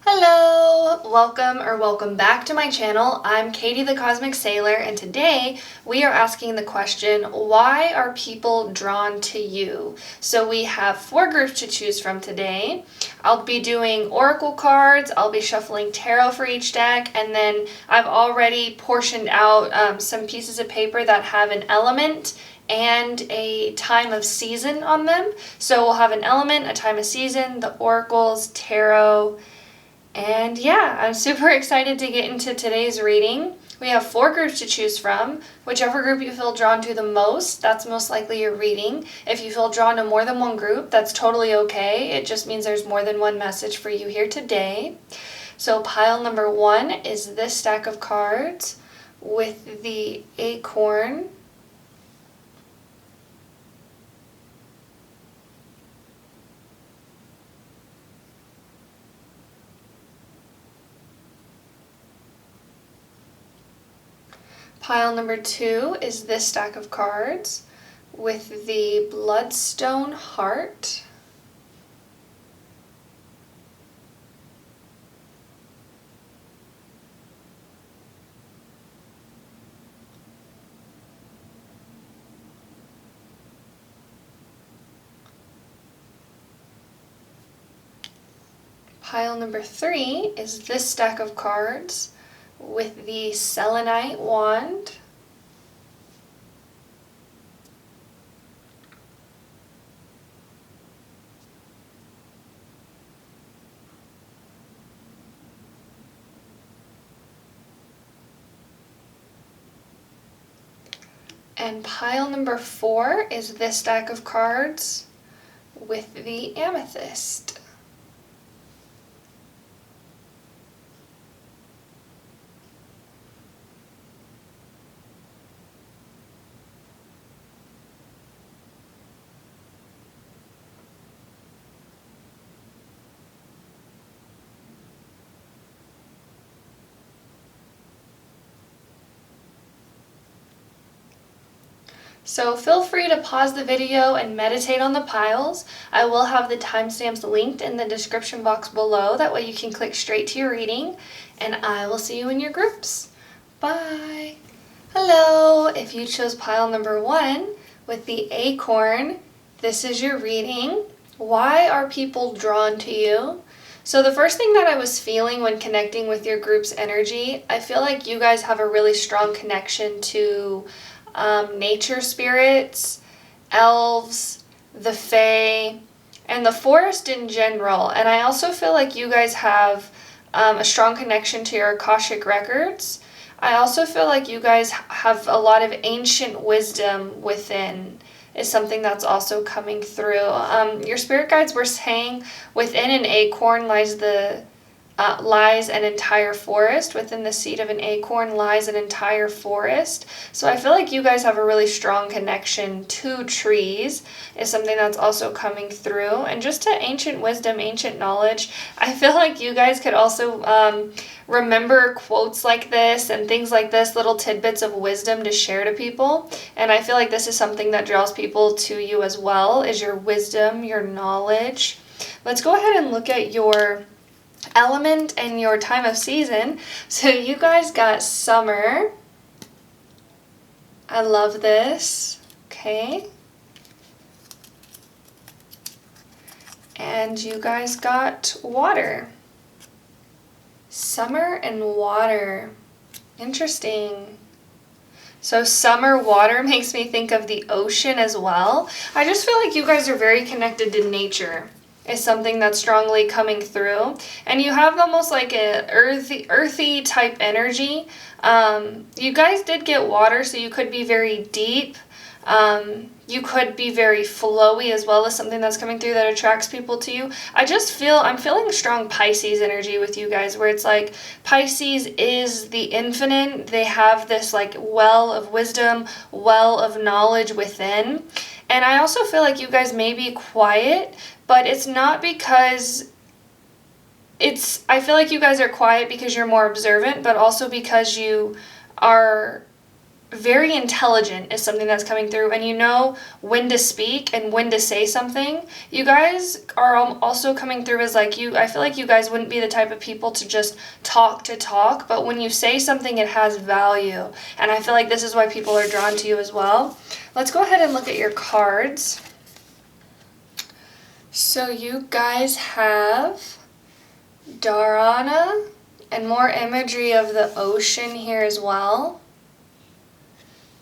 Hello! Welcome back to my channel. I'm Katie.the.cosmic.sailor, and today we are asking the question, why are people drawn to you? So we have 4 groups to choose from today. I'll be doing oracle cards, I'll be shuffling tarot for each deck, and then I've already portioned out some pieces of paper that have an element and a time of season on them. So we'll have an element, a time of season, the oracles, tarot, and yeah, I'm super excited to get into today's reading. We have 4 groups to choose from. Whichever group you feel drawn to the most, that's most likely your reading. If you feel drawn to more than one group, that's totally okay. It just means there's more than one message for you here today. So pile number 1 is this stack of cards with the acorn. Pile number 2 is this stack of cards with the bloodstone heart. Pile number 3 is this stack of cards with the selenite wand. And pile number 4 is this stack of cards with the amethyst. So feel free to pause the video and meditate on the piles. I will have the timestamps linked in the description box below. That way you can click straight to your reading, and I will see you in your groups. Bye! Hello! If you chose pile number 1 with the acorn, this is your reading. Why are people drawn to you? So the first thing that I was feeling when connecting with your group's energy, I feel like you guys have a really strong connection to nature spirits, elves, the fae, and the forest in general. And I also feel like you guys have a strong connection to your Akashic records. I also feel like you guys have a lot of ancient wisdom within, is something that's also coming through. Your spirit guides were saying within an acorn lies an entire forest. Within the seed of an acorn lies an entire forest. So I feel like you guys have a really strong connection to trees, is something that's also coming through. And just to ancient wisdom, ancient knowledge, I feel like you guys could also remember quotes like this and things like this, little tidbits of wisdom to share to people. And I feel like this is something that draws people to you as well, is your wisdom, your knowledge. Let's go ahead and look at your element and your time of season. So you guys got summer. I love this. Okay. And you guys got water. Summer and water. Interesting. So summer water makes me think of the ocean as well. I just feel like you guys are very connected to nature, is something that's strongly coming through. And you have almost like a earthy type energy. You guys did get water, so you could be very deep. You could be very flowy as well, as something that's coming through that attracts people to you. I'm feeling strong Pisces energy with you guys, where it's like Pisces is the infinite. They have this like well of wisdom, well of knowledge within. And I also feel like you guys may be quiet, but it's not because I feel like you guys are quiet because you're more observant, but also because you are very intelligent is something that's coming through, and you know when to speak and when to say something. You guys are also coming through as like I feel like you guys wouldn't be the type of people to just talk, but when you say something, it has value. And I feel like this is why people are drawn to you as well. Let's go ahead and look at your cards. So you guys have Dharana and more imagery of the ocean here as well.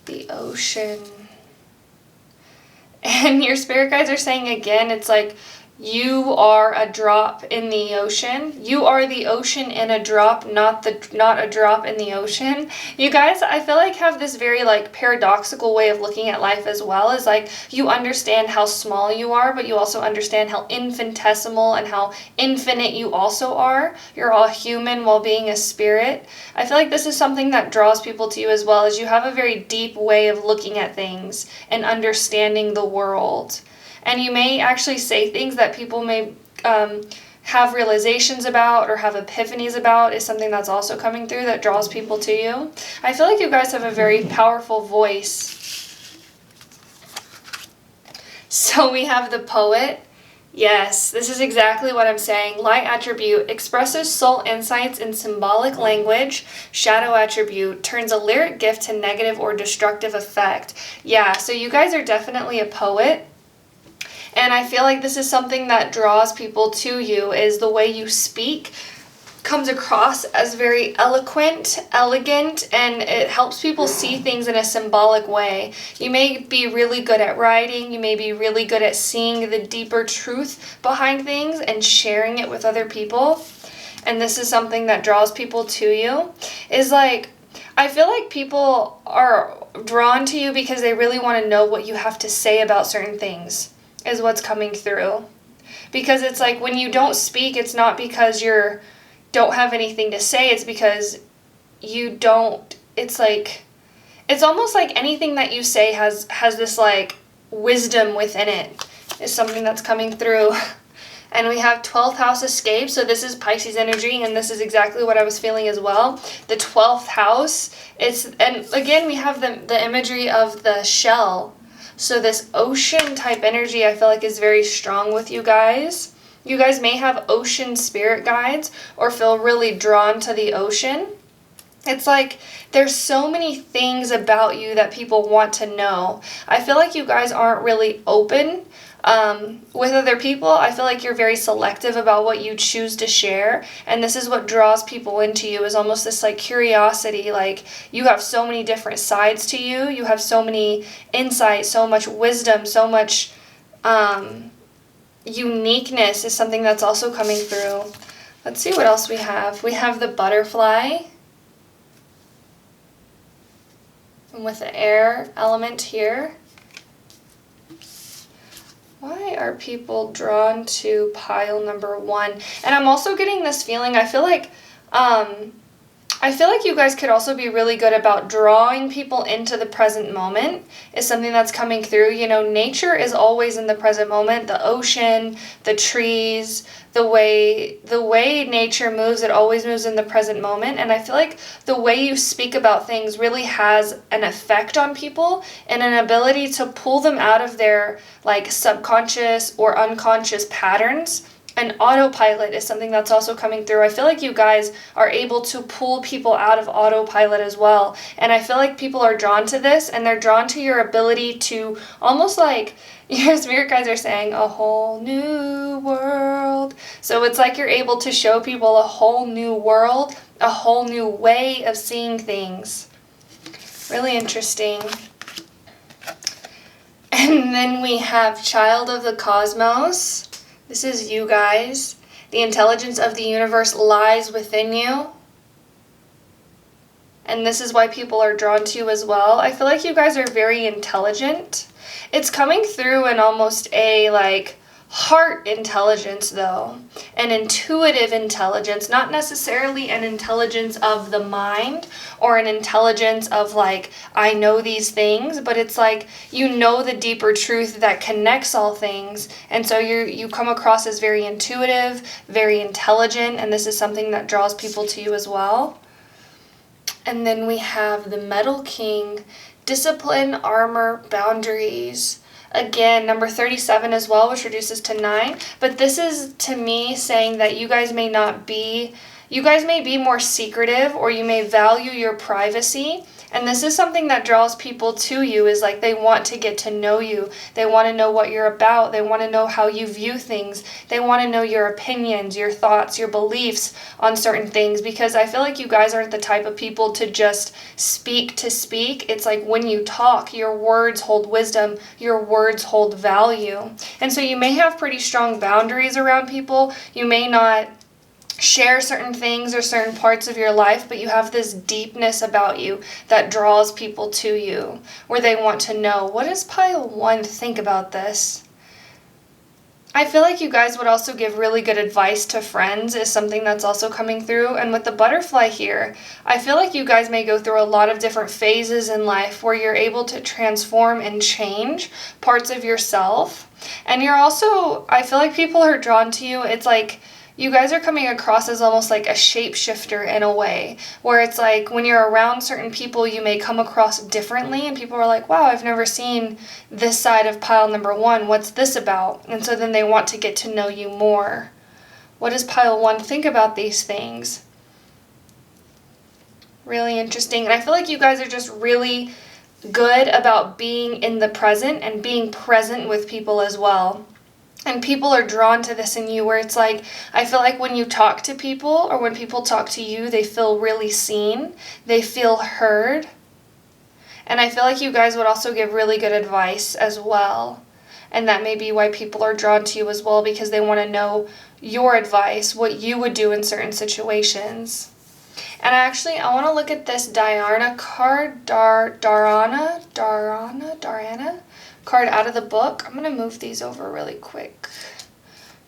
The ocean. And your spirit guides are saying again, it's like you are a drop in the ocean. You are the ocean in a drop, not a drop in the ocean. You guys, I feel like have this very like paradoxical way of looking at life as well. Is like you understand how small you are, but you also understand how infinitesimal and how infinite you also are. You're all human while being a spirit. I feel like this is something that draws people to you as well, as you have a very deep way of looking at things and understanding the world. And you may actually say things that people may have realizations about or have epiphanies about, is something that's also coming through that draws people to you. I feel like you guys have a very powerful voice. So we have the poet. Yes, this is exactly what I'm saying. Light attribute expresses soul insights in symbolic language. Shadow attribute turns a lyric gift to negative or destructive effect. Yeah, so you guys are definitely a poet. And I feel like this is something that draws people to you, is the way you speak comes across as very eloquent, elegant, and it helps people see things in a symbolic way. You may be really good at writing, you may be really good at seeing the deeper truth behind things and sharing it with other people. And this is something that draws people to you, is like, I feel like people are drawn to you because they really want to know what you have to say about certain things, is what's coming through. Because it's like when you don't speak, it's not because you don't have anything to say, it's because you don't, it's like, it's almost like anything that you say has this like wisdom within it, is something that's coming through. And we have 12th house escape, so this is Pisces energy, and this is exactly what I was feeling as well. The 12th house, and again we have the imagery of the shell. So this ocean type energy I feel like is very strong with you guys. You guys may have ocean spirit guides or feel really drawn to the ocean. It's like there's so many things about you that people want to know. I feel like you guys aren't really open with other people. I feel like you're very selective about what you choose to share, and this is what draws people into you, is almost this like curiosity. Like you have so many different sides to you, you have so many insights, so much wisdom, so much uniqueness is something that's also coming through. Let's see what else we have. We have the butterfly, and with the air element here. Why are people drawn to pile number 1? And I'm also getting this feeling, I feel like you guys could also be really good about drawing people into the present moment, is something that's coming through. You know, nature is always in the present moment. The ocean, the trees, the way nature moves, it always moves in the present moment. And I feel like the way you speak about things really has an effect on people and an ability to pull them out of their like subconscious or unconscious patterns. And autopilot is something that's also coming through. I feel like you guys are able to pull people out of autopilot as well. And I feel like people are drawn to this, and they're drawn to your ability to almost like, your spirit guides are saying, a whole new world. So it's like you're able to show people a whole new world, a whole new way of seeing things. Really interesting. And then we have Child of the Cosmos. This is you guys. The intelligence of the universe lies within you. And this is why people are drawn to you as well. I feel like you guys are very intelligent. It's coming through in almost a like heart intelligence though. An intuitive intelligence, not necessarily an intelligence of the mind or an intelligence of like, I know these things, but it's like you know the deeper truth that connects all things. And so you come across as very intuitive, very intelligent, and this is something that draws people to you as well. And then we have the Metal King, discipline, armor, boundaries. Again, number 37 as well, which reduces to 9. But this is, to me, saying that you guys may be more secretive, or you may value your privacy. And this is something that draws people to you, is like they want to get to know you. They want to know what you're about. They want to know how you view things. They want to know your opinions, your thoughts, your beliefs on certain things, because I feel like you guys aren't the type of people to just speak to speak. It's like when you talk, your words hold wisdom, your words hold value. And so you may have pretty strong boundaries around people. You may not share certain things or certain parts of your life, but you have this deepness about you that draws people to you, where they want to know, what does pile 1 think about this? I feel like you guys would also give really good advice to friends, is something that's also coming through. And with the butterfly here, I feel like you guys may go through a lot of different phases in life where you're able to transform and change parts of yourself. And you're also, I feel like people are drawn to you. It's like you guys are coming across as almost like a shapeshifter in a way, where it's like when you're around certain people, you may come across differently, and people are like, wow, I've never seen this side of pile number 1. What's this about? And so then they want to get to know you more. What does pile 1 think about these things? Really interesting. And I feel like you guys are just really good about being in the present and being present with people as well. And people are drawn to this in you, where it's like, I feel like when you talk to people, or when people talk to you, they feel really seen. They feel heard. And I feel like you guys would also give really good advice as well. And that may be why people are drawn to you as well, because they want to know your advice, what you would do in certain situations. And I want to look at this Diana card, Darana card out of the book. I'm going to move these over really quick,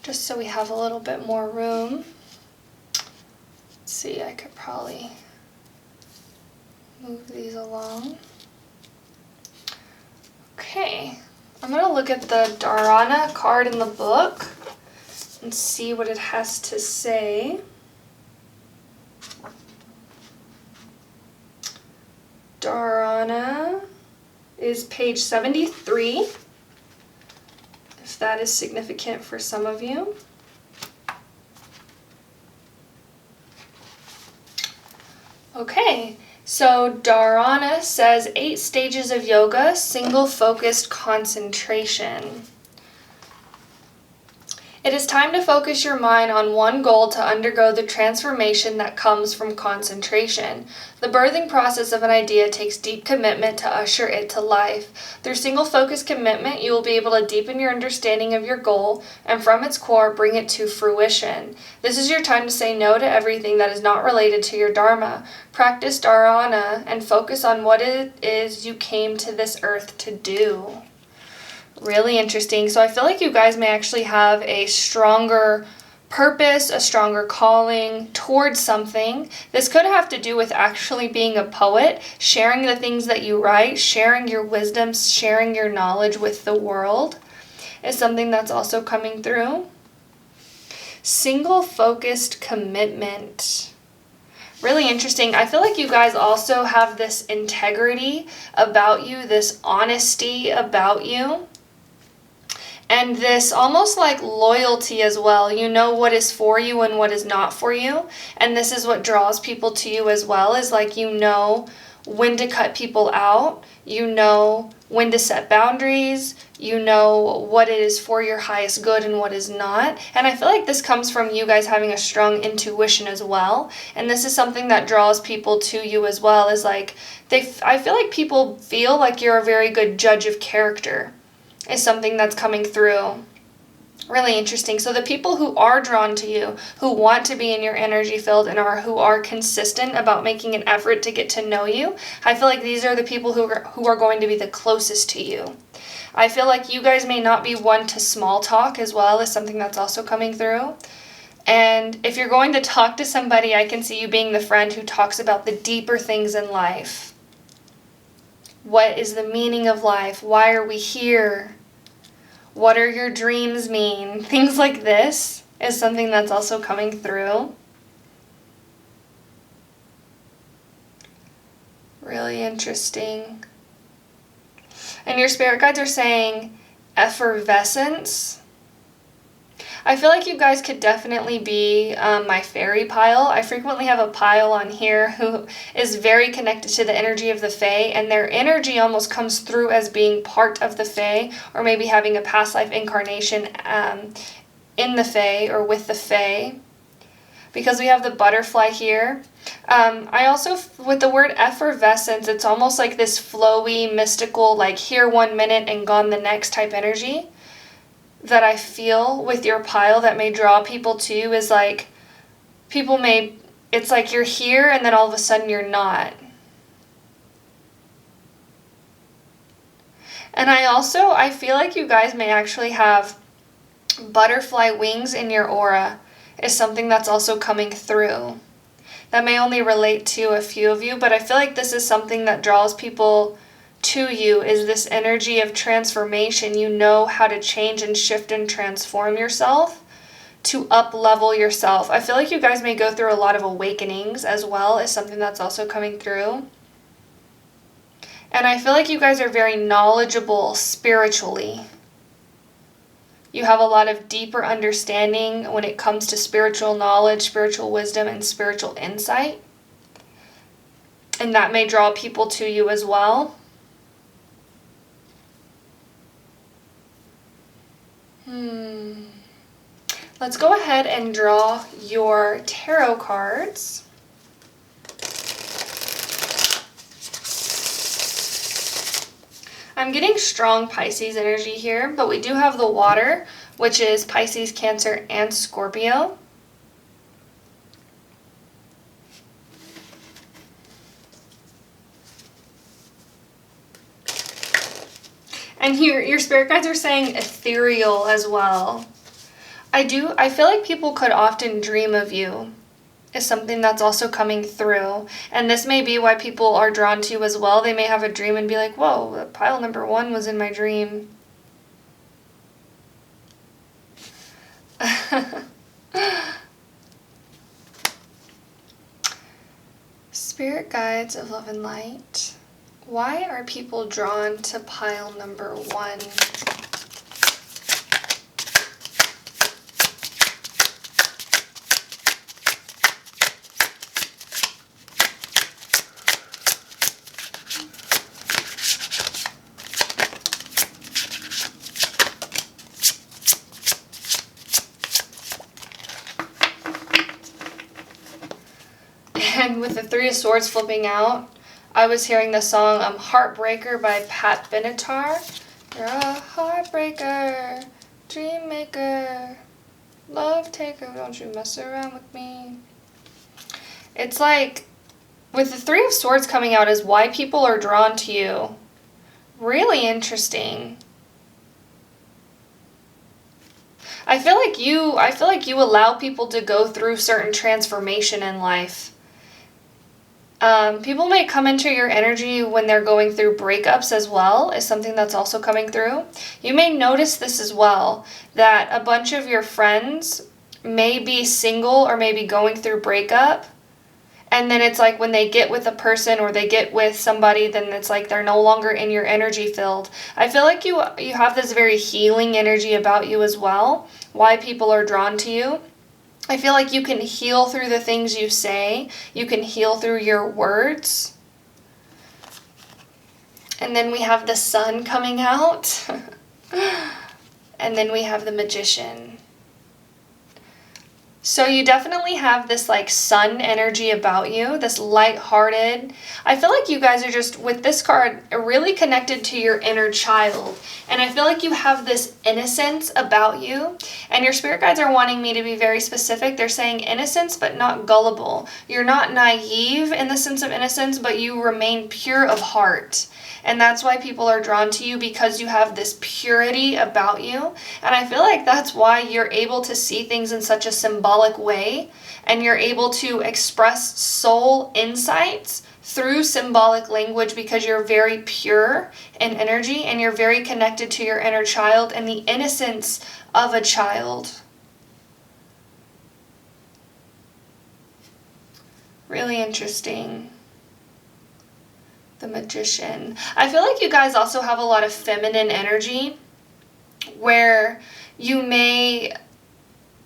just so we have a little bit more room. Let's see, I could probably move these along. Okay, I'm going to look at the Dharana card in the book and see what it has to say. Dharana is page 73, if that is significant for some of you. Okay, so Dharana says 8 stages of yoga, single focused concentration. It is time to focus your mind on one goal to undergo the transformation that comes from concentration. The birthing process of an idea takes deep commitment to usher it to life. Through single-focused commitment, you will be able to deepen your understanding of your goal and from its core bring it to fruition. This is your time to say no to everything that is not related to your dharma. Practice dharana and focus on what it is you came to this earth to do. Really interesting. So I feel like you guys may actually have a stronger purpose, a stronger calling towards something. This could have to do with actually being a poet, sharing the things that you write, sharing your wisdom, sharing your knowledge with the world is something that's also coming through. Single-focused commitment. Really interesting. I feel like you guys also have this integrity about you, this honesty about you. And this almost like loyalty as well. You know what is for you and what is not for you. And this is what draws people to you as well, is like you know when to cut people out. You know when to set boundaries. You know what is for your highest good and what is not. And I feel like this comes from you guys having a strong intuition as well. And this is something that draws people to you as well, is like I feel like people feel like you're a very good judge of character. Is something that's coming through. Really interesting. So the people who are drawn to you, who want to be in your energy field and who are consistent about making an effort to get to know you, I feel like these are the people who are going to be the closest to you. I feel like you guys may not be one to small talk as well, as something that's also coming through. And if you're going to talk to somebody, I can see you being the friend who talks about the deeper things in life. What is the meaning of life? Why are we here? What are your dreams mean? Things like this is something that's also coming through. Really interesting. And your spirit guides are saying effervescence. I feel like you guys could definitely be my fairy pile. I frequently have a pile on here who is very connected to the energy of the Fae, and their energy almost comes through as being part of the Fae, or maybe having a past life incarnation in the Fae or with the Fae. Because we have the butterfly here. I also, with the word effervescence, it's almost like this flowy, mystical, like here 1 minute and gone the next type energy that I feel with your pile that may draw people to you. Is like, it's like you're here and then all of a sudden you're not. And I feel like you guys may actually have butterfly wings in your aura, is something that's also coming through. That may only relate to a few of you, but I feel like this is something that draws people to you, is this energy of transformation. You know how to change and shift and transform yourself to up-level yourself. I feel like you guys may go through a lot of awakenings as well, is something that's also coming through. And I feel like you guys are very knowledgeable spiritually. You have a lot of deeper understanding when it comes to spiritual knowledge, spiritual wisdom, and spiritual insight. And that may draw people to you as well. Let's go ahead and draw your tarot cards. I'm getting strong Pisces energy here, but we do have the water, which is Pisces, Cancer, and Scorpio. And here, your spirit guides are saying ethereal as well. I feel like people could often dream of you, is something that's also coming through. And this may be why people are drawn to you as well. They may have a dream and be like, whoa, pile number 1 was in my dream. Spirit guides of love and light. Why are people drawn to pile number 1? And with the 3 of Swords flipping out, I was hearing the song Heartbreaker by Pat Benatar. You're a heartbreaker, dream maker, love taker, don't you mess around with me. It's like, with the 3 of Swords coming out is why people are drawn to you. Really interesting. I feel like you allow people to go through certain transformation in life. People may come into your energy when they're going through breakups as well, is something that's also coming through. You may notice this as well, that a bunch of your friends may be single or may be going through breakup. And then it's like when they get with a person or they get with somebody, then it's like they're no longer in your energy field. I feel like you have this very healing energy about you as well, why people are drawn to you. I feel like you can heal through the things you say. You can heal through your words. And then we have the Sun coming out. And then we have the Magician. So you definitely have this like sun energy about you, this lighthearted. I feel like you guys are just, with this card, really connected to your inner child. And I feel like you have this innocence about you. And your spirit guides are wanting me to be very specific. They're saying innocence, but not gullible. You're not naive in the sense of innocence, but you remain pure of heart. And that's why people are drawn to you, because you have this purity about you. And I feel like that's why you're able to see things in such a symbolic way. And you're able to express soul insights through symbolic language, because you're very pure in energy and you're very connected to your inner child and the innocence of a child. Really interesting. The Magician. I feel like you guys also have a lot of feminine energy where you may...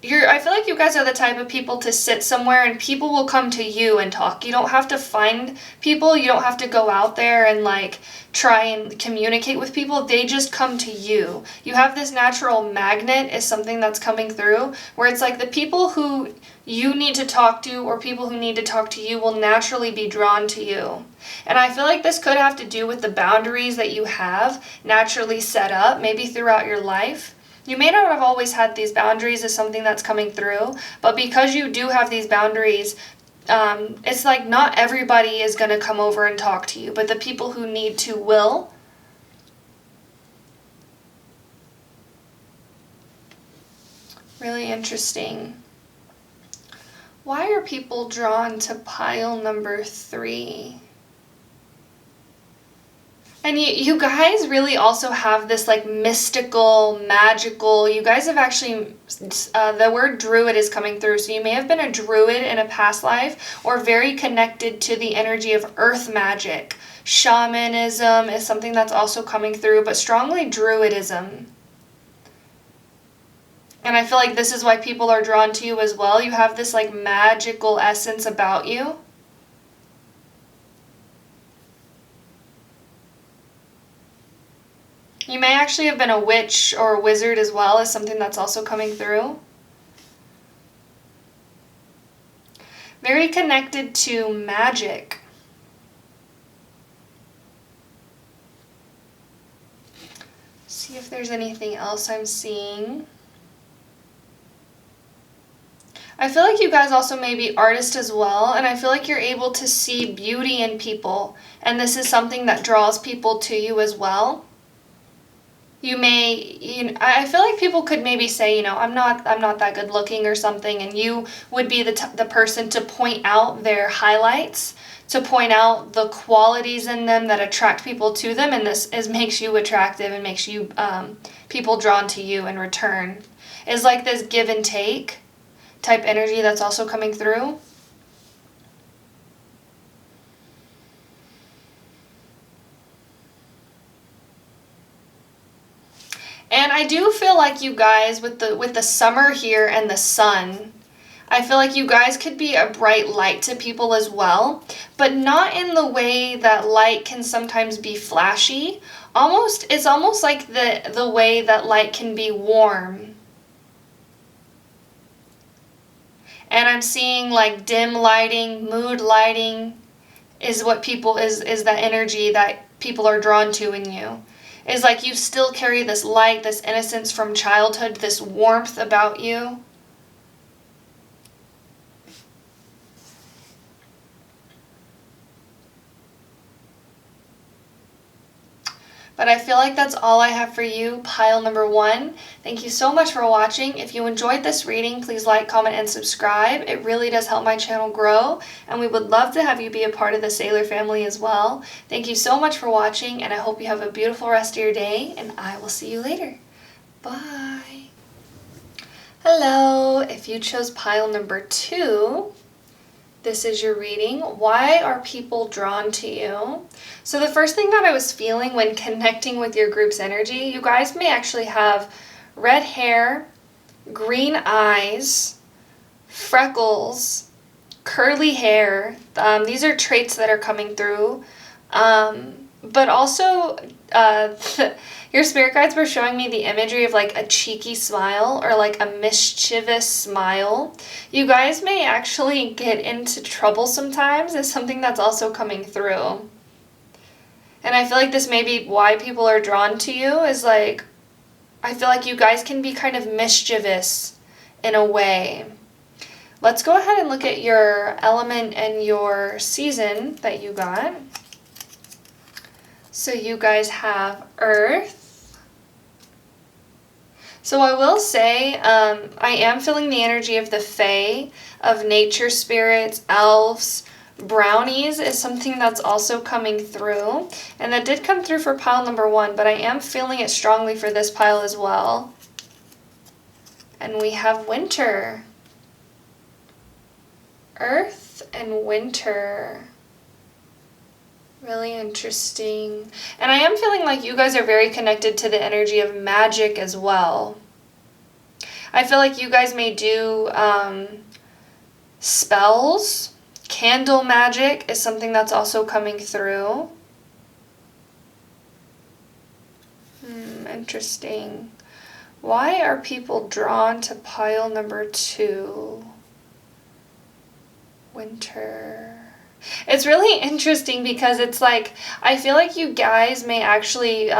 I feel like you guys are the type of people to sit somewhere and people will come to you and talk. You don't have to find people. You don't have to go out there and like try and communicate with people. They just come to you. You have this natural magnet is something that's coming through where it's like the people who you need to talk to or people who need to talk to you will naturally be drawn to you. And I feel like this could have to do with the boundaries that you have naturally set up, maybe throughout your life. You may not have always had these boundaries as something that's coming through, but because you do have these boundaries, it's like not everybody is going to come over and talk to you, but the people who need to will. Really interesting. Why are people drawn to pile number 3? And you guys really also have this like mystical, magical, you guys have actually, the word druid is coming through. So you may have been a druid in a past life or very connected to the energy of earth magic. Shamanism is something that's also coming through, but strongly druidism. And I feel like this is why people are drawn to you as well. You have this like magical essence about you. You may actually have been a witch or a wizard as well as something that's also coming through. Very connected to magic. See if there's anything else I'm seeing. I feel like you guys also may be artists as well, and I feel like you're able to see beauty in people, and this is something that draws people to you as well. You may, I feel like people could maybe say, I'm not that good looking or something, and you would be the person to point out their highlights, to point out the qualities in them that attract people to them, and this makes you attractive and makes you people drawn to you in return. It's like this give and take type energy that's also coming through. And I do feel like you guys, with the summer here and the sun, I feel like you guys could be a bright light to people as well, but not in the way that light can sometimes be flashy. It's almost like the way that light can be warm. And I'm seeing like dim lighting, mood lighting is what people is that energy that people are drawn to in you. Is like you still carry this light, this innocence from childhood, this warmth about you. But I feel like that's all I have for you, pile number 1. Thank you so much for watching. If you enjoyed this reading, please like, comment, and subscribe. It really does help my channel grow, and we would love to have you be a part of the Sailor family as well. Thank you so much for watching, and I hope you have a beautiful rest of your day, and I will see you later. Bye. Hello. If you chose pile number 2, this is your reading. Why are people drawn to you? So the first thing that I was feeling when connecting with your group's energy, you guys may actually have red hair, green eyes, freckles, curly hair. These are traits that are coming through. But also, your spirit guides were showing me the imagery of like a cheeky smile or like a mischievous smile. You guys may actually get into trouble sometimes is something that's also coming through. And I feel like this may be why people are drawn to you is like, I feel like you guys can be kind of mischievous in a way. Let's go ahead and look at your element and your season that you got. So you guys have Earth. So I will say, I am feeling the energy of the Fae, of nature spirits, elves, brownies is something that's also coming through. And that did come through for pile number 1, but I am feeling it strongly for this pile as well. And we have winter. Earth and winter. Really interesting. And I am feeling like you guys are very connected to the energy of magic as well. I feel like you guys may do spells. Candle magic is something that's also coming through. Interesting. Why are people drawn to pile number 2? Winter. It's really interesting because it's like, I feel like you guys may actually,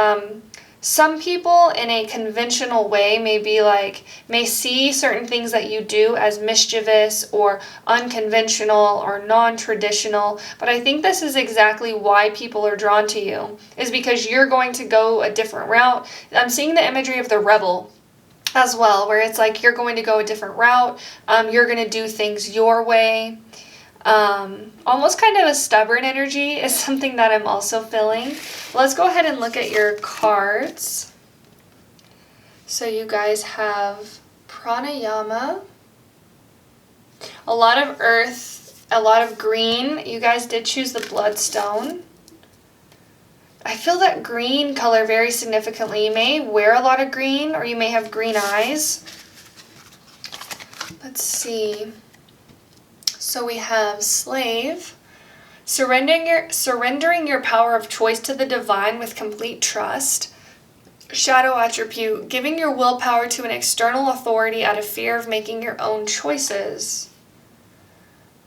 some people in a conventional way may see certain things that you do as mischievous or unconventional or non-traditional, but I think this is exactly why people are drawn to you, is because you're going to go a different route. I'm seeing the imagery of the rebel as well, where it's like you're going to go a different route, you're going to do things your way. Almost kind of a stubborn energy is something that I'm also feeling. Let's go ahead and look at your cards. So you guys have pranayama, a lot of earth, a lot of green. You guys did choose the bloodstone. I feel that green color very significantly. You may wear a lot of green, or you may have green eyes. Let's see. So we have slave, surrendering your power of choice to the divine with complete trust. Shadow attribute, giving your willpower to an external authority out of fear of making your own choices.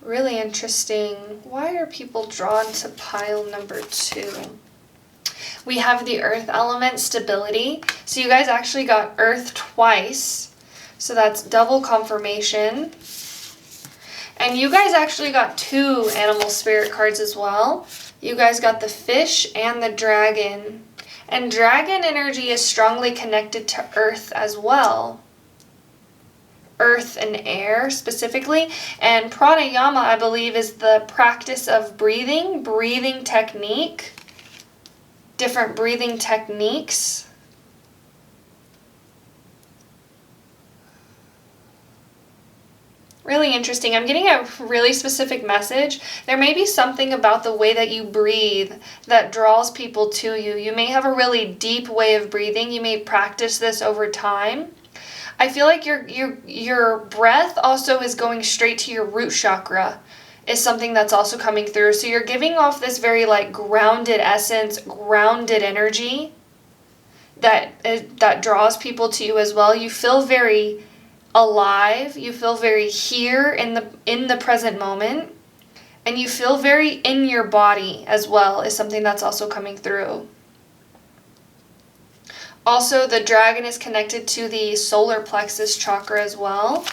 Really interesting. Why are people drawn to pile number 2? We have the earth element, stability. So you guys actually got earth twice. So that's double confirmation. And you guys actually got 2 animal spirit cards as well. You guys got the fish and the dragon. And dragon energy is strongly connected to earth as well. Earth and air specifically. And pranayama, I believe, is the practice of breathing technique. Different breathing techniques. Really interesting. I'm getting a really specific message. There may be something about the way that you breathe that draws people to you. You may have a really deep way of breathing. You may practice this over time. I feel like your breath also is going straight to your root chakra, is something that's also coming through. So you're giving off this very like grounded essence, grounded energy that draws people to you as well. You feel very alive, you feel very here in the present moment, and you feel very in your body as well, is something that's also coming through. Also, the dragon is connected to the solar plexus chakra as well.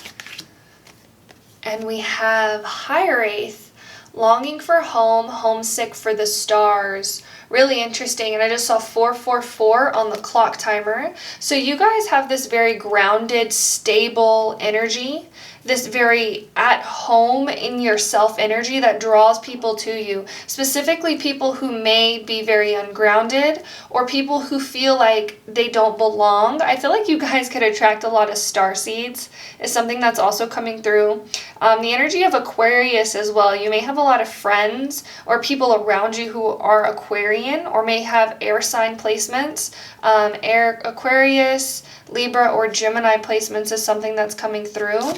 And we have Hiraeth, longing for home, homesick for the stars. Really interesting. And I just saw 444 on the clock timer. So you guys have this very grounded, stable energy, this very at home in yourself energy that draws people to you. Specifically people who may be very ungrounded or people who feel like they don't belong. I feel like you guys could attract a lot of starseeds, is something that's also coming through. The energy of Aquarius as well. You may have a lot of friends or people around you who are Aquarian or may have air sign placements. Aquarius, Libra, or Gemini placements is something that's coming through.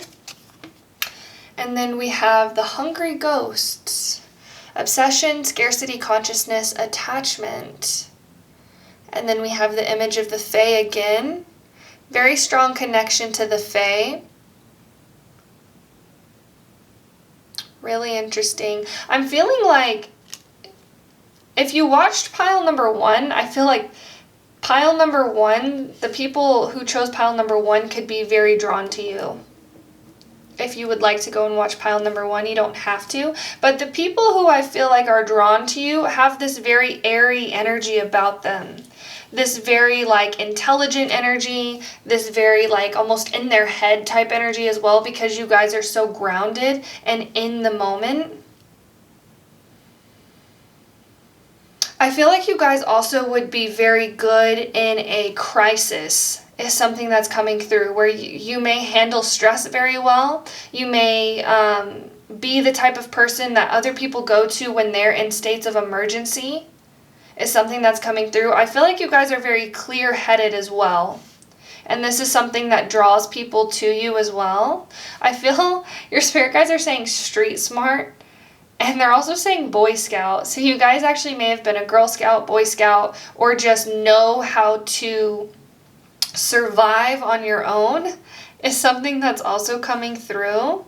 And then we have the hungry ghosts. Obsession, scarcity consciousness, attachment. And then we have the image of the Fae again. Very strong connection to the Fae. Really interesting. I'm feeling like if you watched pile number 1, I feel like pile number 1, the people who chose pile number 1 could be very drawn to you. If you would like to go and watch pile number 1, you don't have to. But the people who I feel like are drawn to you have this very airy energy about them. This very like intelligent energy, this very like almost in their head type energy as well, because you guys are so grounded and in the moment. I feel like you guys also would be very good in a crisis, is something that's coming through, where you may handle stress very well. You may be the type of person that other people go to when they're in states of emergency is something that's coming through. I feel like you guys are very clear-headed as well. And this is something that draws people to you as well. I feel your spirit guides are saying street smart. And they're also saying Boy Scout. So you guys actually may have been a Girl Scout, Boy Scout, or just know how to survive on your own is something that's also coming through.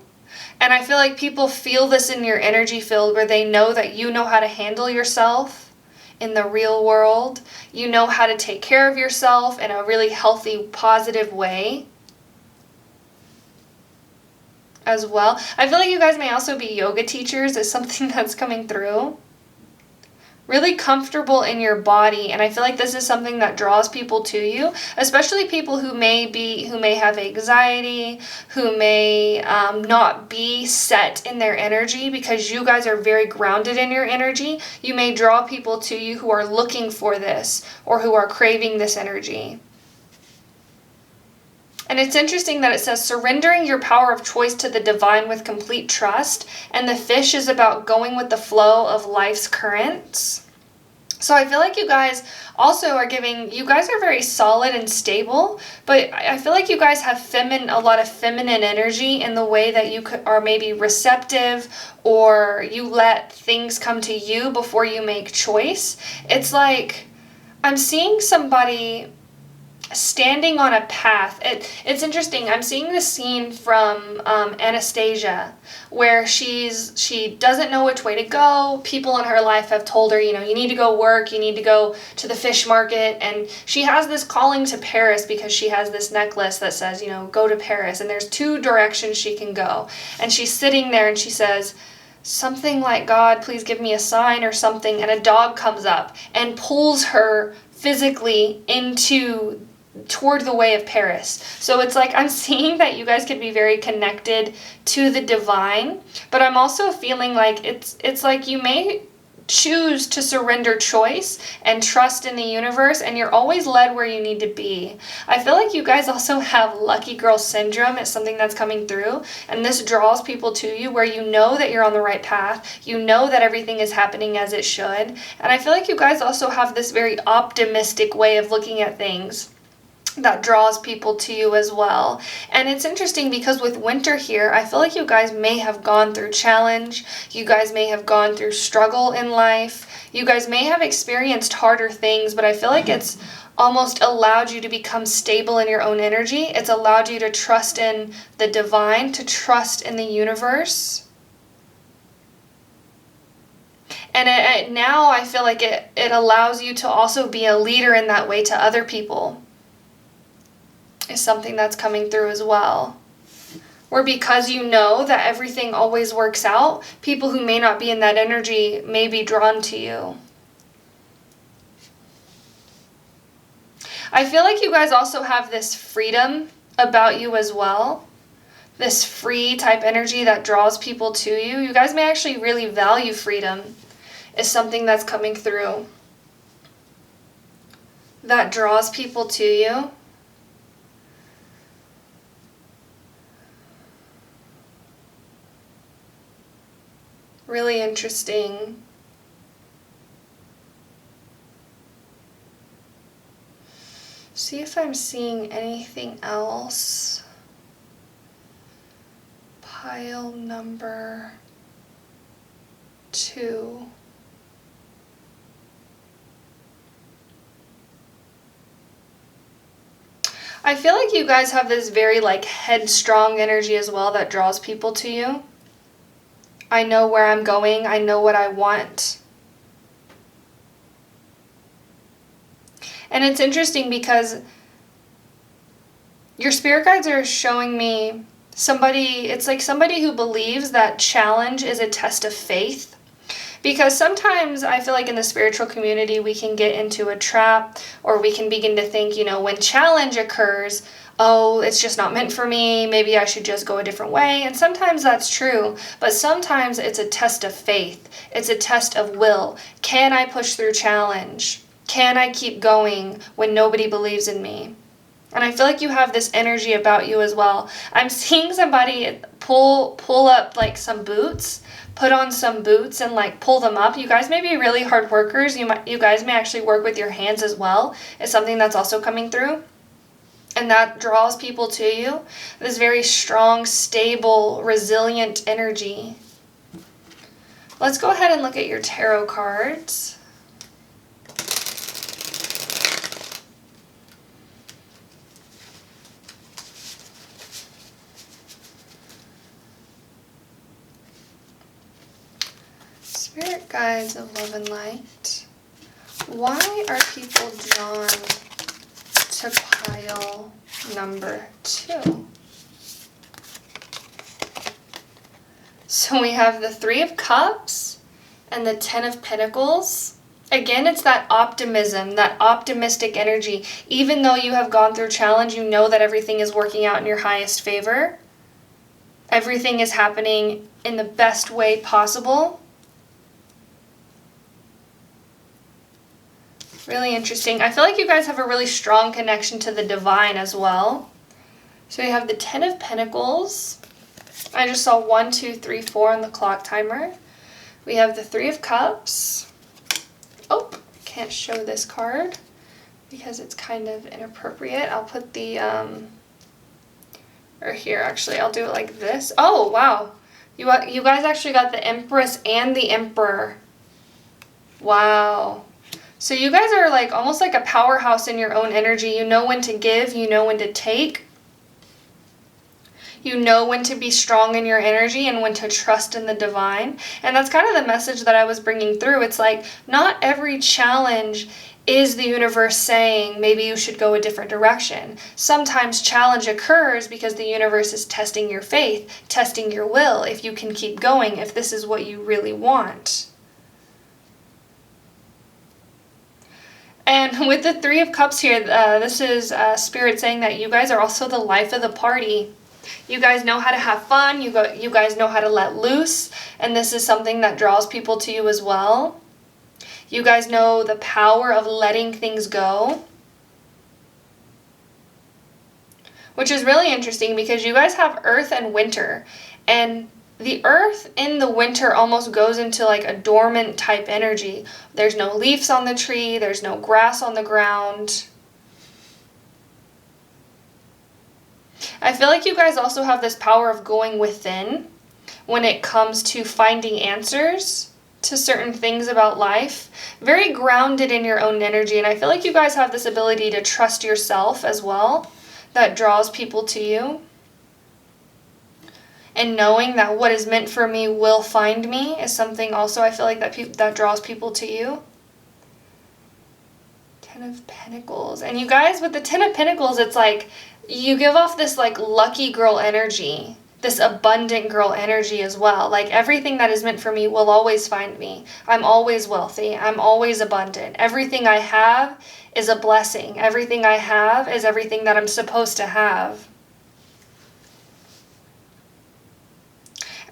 And I feel like people feel this in your energy field where they know that you know how to handle yourself in the real world. You know how to take care of yourself in a really healthy, positive way as well. I feel like you guys may also be yoga teachers is something that's coming through. Really comfortable in your body, and I feel like this is something that draws people to you, especially people who may have anxiety, who may not be set in their energy, because you guys are very grounded in your energy. You may draw people to you who are looking for this or who are craving this energy. And it's interesting that it says surrendering your power of choice to the divine with complete trust. And the fish is about going with the flow of life's currents. So I feel like you guys also are you guys are very solid and stable, but I feel like you guys have a lot of feminine energy in the way that you are maybe receptive, or you let things come to you before you make choice. It's like I'm seeing somebody standing on a path. It's interesting. I'm seeing this scene from Anastasia, where she doesn't know which way to go. People in her life have told her, you need to go work, you need to go to the fish market, and she has this calling to Paris because she has this necklace that says, go to Paris, and there's 2 directions she can go. And she's sitting there and she says something like, God, please give me a sign or something, and a dog comes up and pulls her physically toward the way of Paris. So it's like I'm seeing that you guys could be very connected to the divine, but I'm also feeling like it's like you may choose to surrender choice and trust in the universe, and you're always led where you need to be. I feel like you guys also have lucky girl syndrome. It's something that's coming through, and this draws people to you where you know that you're on the right path. You know that everything is happening as it should. And I feel like you guys also have this very optimistic way of looking at things that draws people to you as well. And it's interesting because with winter here, I feel like you guys may have gone through challenge. You guys may have gone through struggle in life. You guys may have experienced harder things, but I feel like it's almost allowed you to become stable in your own energy. It's allowed you to trust in the divine, to trust in the universe. And now I feel like it allows you to also be a leader in that way to other people. Is something that's coming through as well. Or because you know that everything always works out, people who may not be in that energy may be drawn to you. I feel like you guys also have this freedom about you as well. This free type energy that draws people to you. You guys may actually really value freedom. Is something that's coming through that draws people to you. Really interesting. See if I'm seeing anything else. Pile number 2. I feel like you guys have this very headstrong energy as well that draws people to you. I know where I'm going. I know what I want. And it's interesting because your spirit guides are showing me it's like somebody who believes that challenge is a test of faith. Because sometimes I feel like in the spiritual community we can get into a trap, or we can begin to think, when challenge occurs, oh, it's just not meant for me, maybe I should just go a different way. And sometimes that's true, but sometimes it's a test of faith. It's a test of will. Can I push through challenge? Can I keep going when nobody believes in me? And I feel like you have this energy about you as well. I'm seeing somebody pull up like some boots, put on some boots and like pull them up. You guys may be really hard workers. You guys may actually work with your hands as well. It's something that's also coming through. And that draws people to you. This very strong, stable, resilient energy. Let's go ahead and look at your tarot cards. Spirit guides of love and light. Why are people drawn to pile number 2? So we have the 3 of Cups and the 10 of Pentacles. Again, it's that optimism, that optimistic energy. Even though you have gone through challenge, you know that everything is working out in your highest favor. Everything is happening in the best way possible. Really interesting. I feel like you guys have a really strong connection to the divine as well. So we have the 10 of Pentacles. I just saw 1, 2, 3, 4 on the clock timer. We have the 3 of Cups. Oh, can't show this card because it's kind of inappropriate. I'll put the, or here actually, I'll do it like this. Oh, wow. You guys actually got the Empress and the Emperor. Wow. So you guys are like almost like a powerhouse in your own energy. You know when to give, you know when to take. You know when to be strong in your energy and when to trust in the divine. And that's kind of the message that I was bringing through. It's like not every challenge is the universe saying maybe you should go a different direction. Sometimes challenge occurs because the universe is testing your faith, testing your will, if you can keep going, if this is what you really want. And with the 3 of Cups here, this is Spirit saying that you guys are also the life of the party. You guys know how to have fun. You guys know how to let loose. And this is something that draws people to you as well. You guys know the power of letting things go. Which is really interesting because you guys have Earth and Winter. And the Earth in the winter almost goes into like a dormant type energy. There's no leaves on the tree. There's no grass on the ground. I feel like you guys also have this power of going within when it comes to finding answers to certain things about life. Very grounded in your own energy. And I feel like you guys have this ability to trust yourself as well. That draws people to you. And knowing that what is meant for me will find me is something also I feel like that draws people to you. 10 of Pentacles. And you guys, with the 10 of Pentacles, it's like you give off this like lucky girl energy. This abundant girl energy as well. Like everything that is meant for me will always find me. I'm always wealthy. I'm always abundant. Everything I have is a blessing. Everything I have is everything that I'm supposed to have.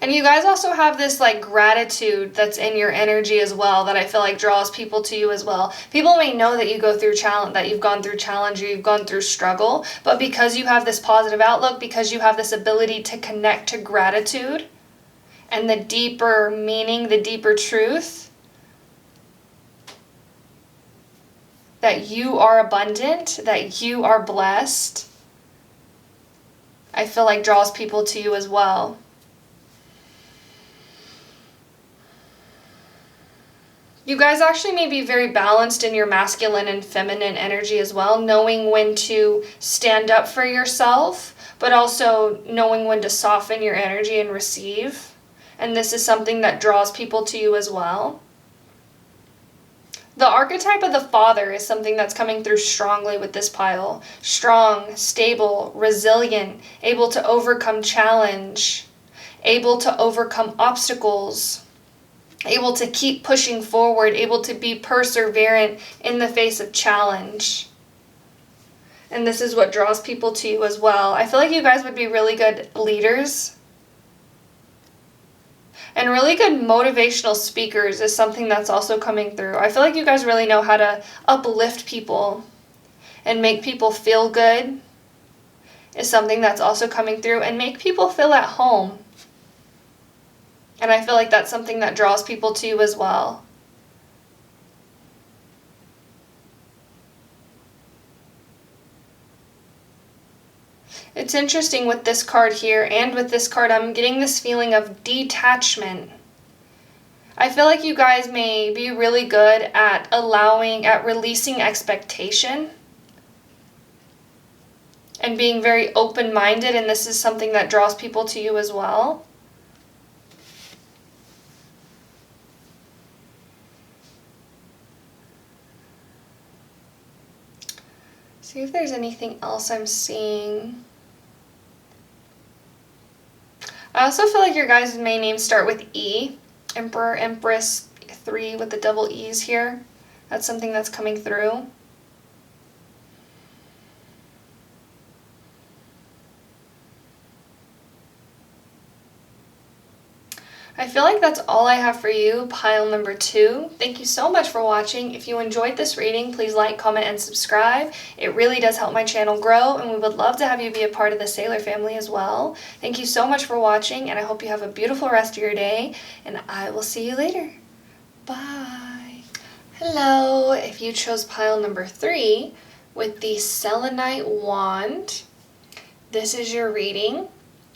And you guys also have this like gratitude that's in your energy as well that I feel like draws people to you as well. People may know that you go through challenge, that you've gone through challenge or you've gone through struggle, but because you have this positive outlook, because you have this ability to connect to gratitude and the deeper meaning, the deeper truth, that you are abundant, that you are blessed, I feel like draws people to you as well. You guys actually may be very balanced in your masculine and feminine energy as well, knowing when to stand up for yourself, but also knowing when to soften your energy and receive. And this is something that draws people to you as well. The archetype of the father is something that's coming through strongly with this pile. Strong, stable, resilient, able to overcome challenge, able to overcome obstacles, able to keep pushing forward, able to be perseverant in the face of challenge. And this is what draws people to you as well. I feel like you guys would be really good leaders. And really good motivational speakers is something that's also coming through. I feel like you guys really know how to uplift people and make people feel good is something that's also coming through, and make people feel at home. And I feel like that's something that draws people to you as well. It's interesting with this card here and with this card, I'm getting this feeling of detachment. I feel like you guys may be really good at releasing expectation and being very open-minded, and this is something that draws people to you as well. See if there's anything else I'm seeing. I also feel like your guys' main names start with E. Emperor, Empress, 3 with the double E's here. That's something that's coming through. I feel like that's all I have for you, pile number 2. Thank you so much for watching. If you enjoyed this reading, please like, comment, and subscribe. It really does help my channel grow, and we would love to have you be a part of the Sailor family as well. Thank you so much for watching, and I hope you have a beautiful rest of your day, and I will see you later. Bye. Hello. If you chose pile number 3 with the Selenite wand, this is your reading.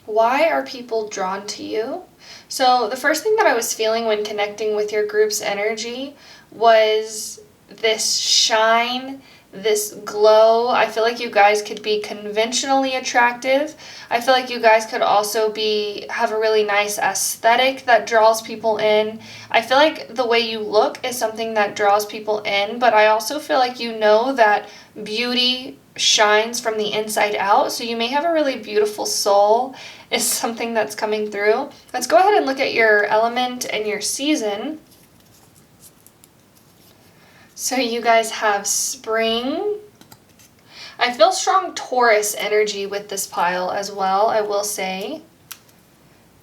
Why are people drawn to you? So the first thing that I was feeling when connecting with your group's energy was this shine, this glow. I feel like you guys could be conventionally attractive. I feel like you guys could also have a really nice aesthetic that draws people in. I feel like the way you look is something that draws people in, but I also feel like you know that beauty shines from the inside out, so you may have a really beautiful soul is something that's coming through. Let's go ahead and look at your element and your season. So you guys have spring. I feel strong Taurus energy with this pile as well, I will say.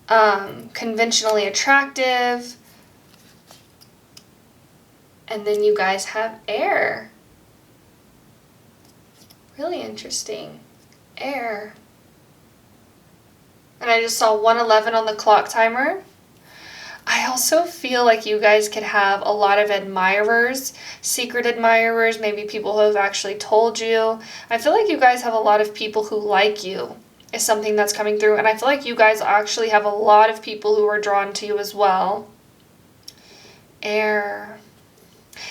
Conventionally attractive. And then you guys have air. Really interesting. Air. And I just saw 1:11 on the clock timer. I also feel like you guys could have a lot of admirers, secret admirers, maybe people who have actually told you. I feel like you guys have a lot of people who like you is something that's coming through. And I feel like you guys actually have a lot of people who are drawn to you as well. Air.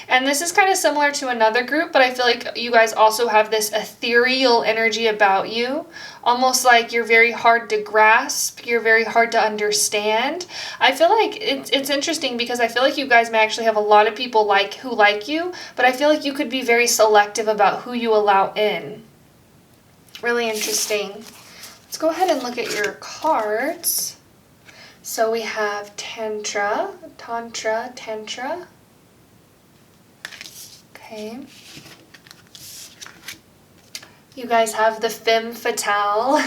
And this is kind of similar to another group, but I feel like you guys also have this ethereal energy about you. Almost like you're very hard to grasp, you're very hard to understand. I feel like it's interesting because I feel like you guys may actually have a lot of people who like you, but I feel like you could be very selective about who you allow in. Really interesting. Let's go ahead and look at your cards. So we have Tantra. Okay. You guys have the Femme Fatale.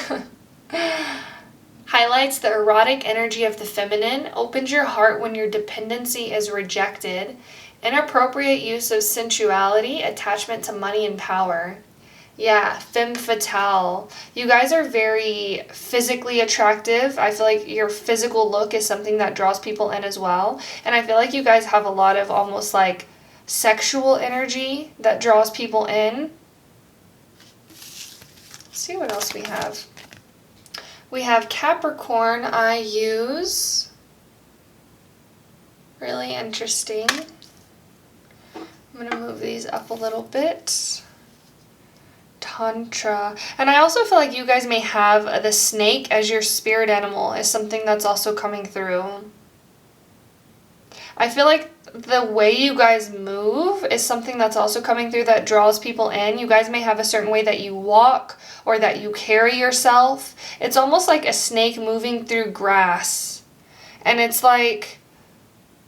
Highlights the erotic energy of the feminine, opens your heart when your dependency is rejected, inappropriate use of sensuality, attachment to money and power. Yeah, Femme Fatale. You guys are very physically attractive. I feel like your physical look is something that draws people in as well. And I feel like you guys have a lot of almost like sexual energy that draws people in. Let's see what else we have. We have Capricorn, I use. Really interesting. I'm going to move these up a little bit. Tantra. And I also feel like you guys may have the snake as your spirit animal is something that's also coming through. I feel like the way you guys move is something that's also coming through that draws people in. You guys may have a certain way that you walk or that you carry yourself. It's almost like a snake moving through grass. And it's like,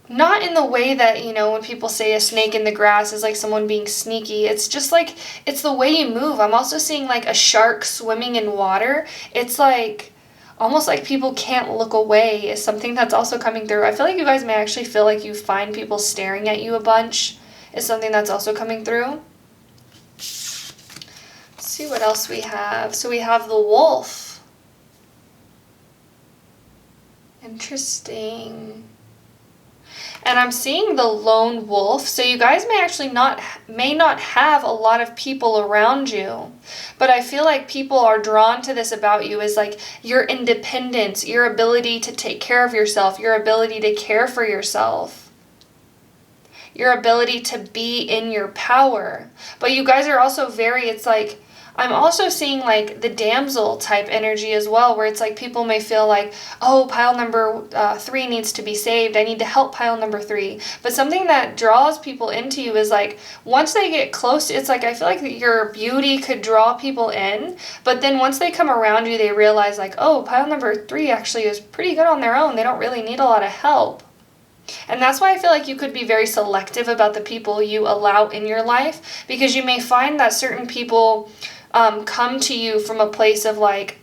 not in the way that, you know, when people say a snake in the grass is like someone being sneaky. It's just like, it's the way you move. I'm also seeing like a shark swimming in water. It's like, almost like people can't look away is something that's also coming through. I feel like you guys may actually feel like you find people staring at you a bunch is something that's also coming through. see what else we have. So we have the wolf. Interesting. And I'm seeing the lone wolf. So you guys may not have a lot of people around you. But I feel like people are drawn to this about you, is like your independence, your ability to take care of yourself, your ability to care for yourself, your ability to be in your power. But you guys are also it's like, I'm also seeing like the damsel type energy as well, where it's like people may feel like, oh, pile number 3 needs to be saved. I need to help pile number 3. But something that draws people into you is like, once they get close, it's like, I feel like your beauty could draw people in. But then once they come around you, they realize like, oh, pile number 3 actually is pretty good on their own. They don't really need a lot of help. And that's why I feel like you could be very selective about the people you allow in your life, because you may find that certain people come to you from a place of like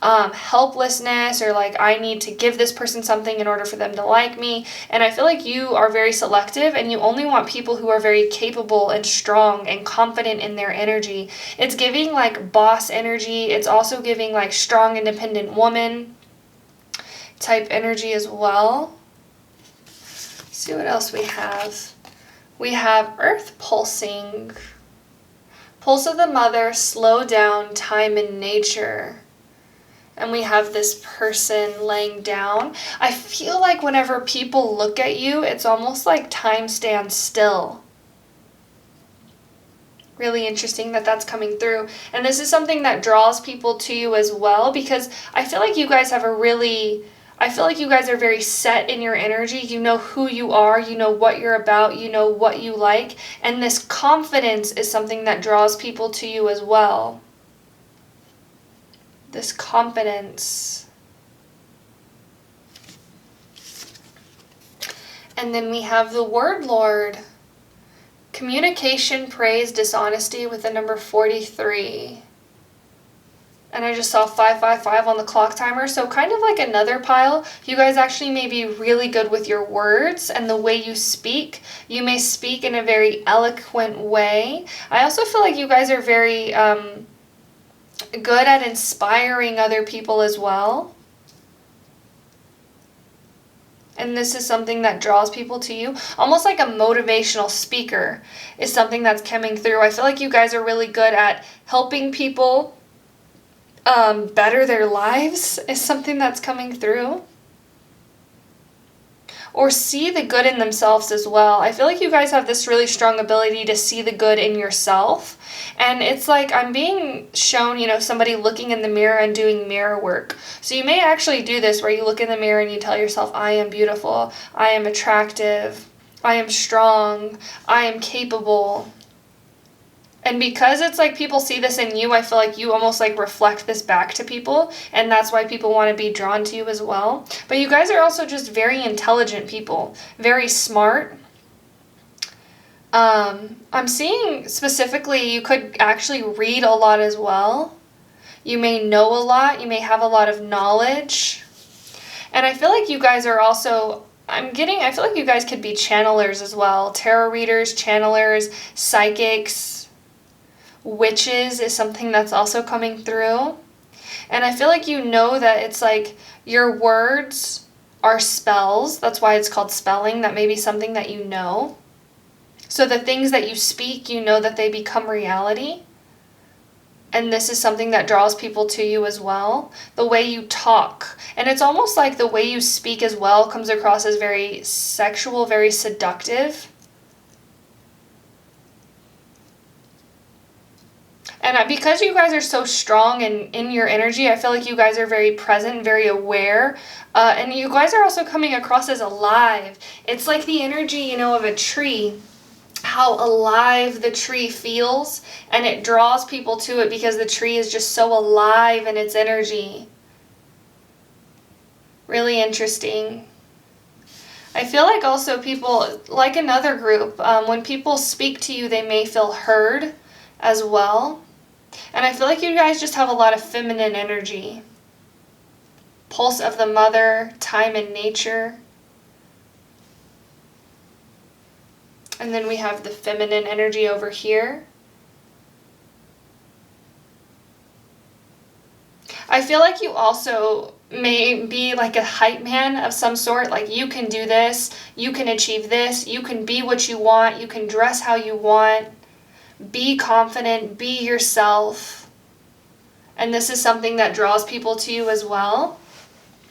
helplessness, or like, I need to give this person something in order for them to like me. And I feel like you are very selective, and you only want people who are very capable and strong and confident in their energy. It's giving like boss energy. It's also giving like strong, independent woman type energy as well. Let's see what else we have. We have earth pulsing. Pulse of the mother, slow down, time in nature. And we have this person laying down. I feel like whenever people look at you, it's almost like time stands still. Really interesting that that's coming through. And this is something that draws people to you as well, because I feel like you guys have I feel like you guys are very set in your energy. You know who you are, you know what you're about, you know what you like. And this confidence is something that draws people to you as well. This confidence. And then we have the word lord. Communication, praise, dishonesty with the number 43. And I just saw 555 on the clock timer. So kind of like another pile, you guys actually may be really good with your words and the way you speak. You may speak in a very eloquent way. I also feel like you guys are very good at inspiring other people as well. And this is something that draws people to you. Almost like a motivational speaker is something that's coming through. I feel like you guys are really good at helping people better their lives is something that's coming through. Or see the good in themselves as well. I feel like you guys have this really strong ability to see the good in yourself. And it's like I'm being shown, somebody looking in the mirror and doing mirror work. So you may actually do this where you look in the mirror and you tell yourself, I am beautiful, I am attractive, I am strong, I am capable. And because it's like people see this in you, I feel like you almost like reflect this back to people. And that's why people want to be drawn to you as well. But you guys are also just very intelligent people. Very smart. I'm seeing specifically you could actually read a lot as well. You may know a lot. You may have a lot of knowledge. And I feel like you guys are also... I feel like you guys could be channelers as well. Tarot readers, channelers, psychics... Witches is something that's also coming through. And I feel like you know that it's like your words are spells. That's why it's called spelling. That may be something that you know. So the things that you speak, you know that they become reality. And this is something that draws people to you as well. The way you talk. And it's almost like the way you speak as well comes across as very sexual, very seductive. And because you guys are so strong and in your energy, I feel like you guys are very present, very aware. And you guys are also coming across as alive. It's like the energy, of a tree. How alive the tree feels. And it draws people to it because the tree is just so alive in its energy. Really interesting. I feel like also people, like another group, when people speak to you, they may feel heard as well. And I feel like you guys just have a lot of feminine energy. Pulse of the mother, time in nature. And then we have the feminine energy over here. I feel like you also may be like a hype man of some sort. Like, you can do this, you can achieve this, you can be what you want, you can dress how you want, be confident, be yourself. And this is something that draws people to you as well.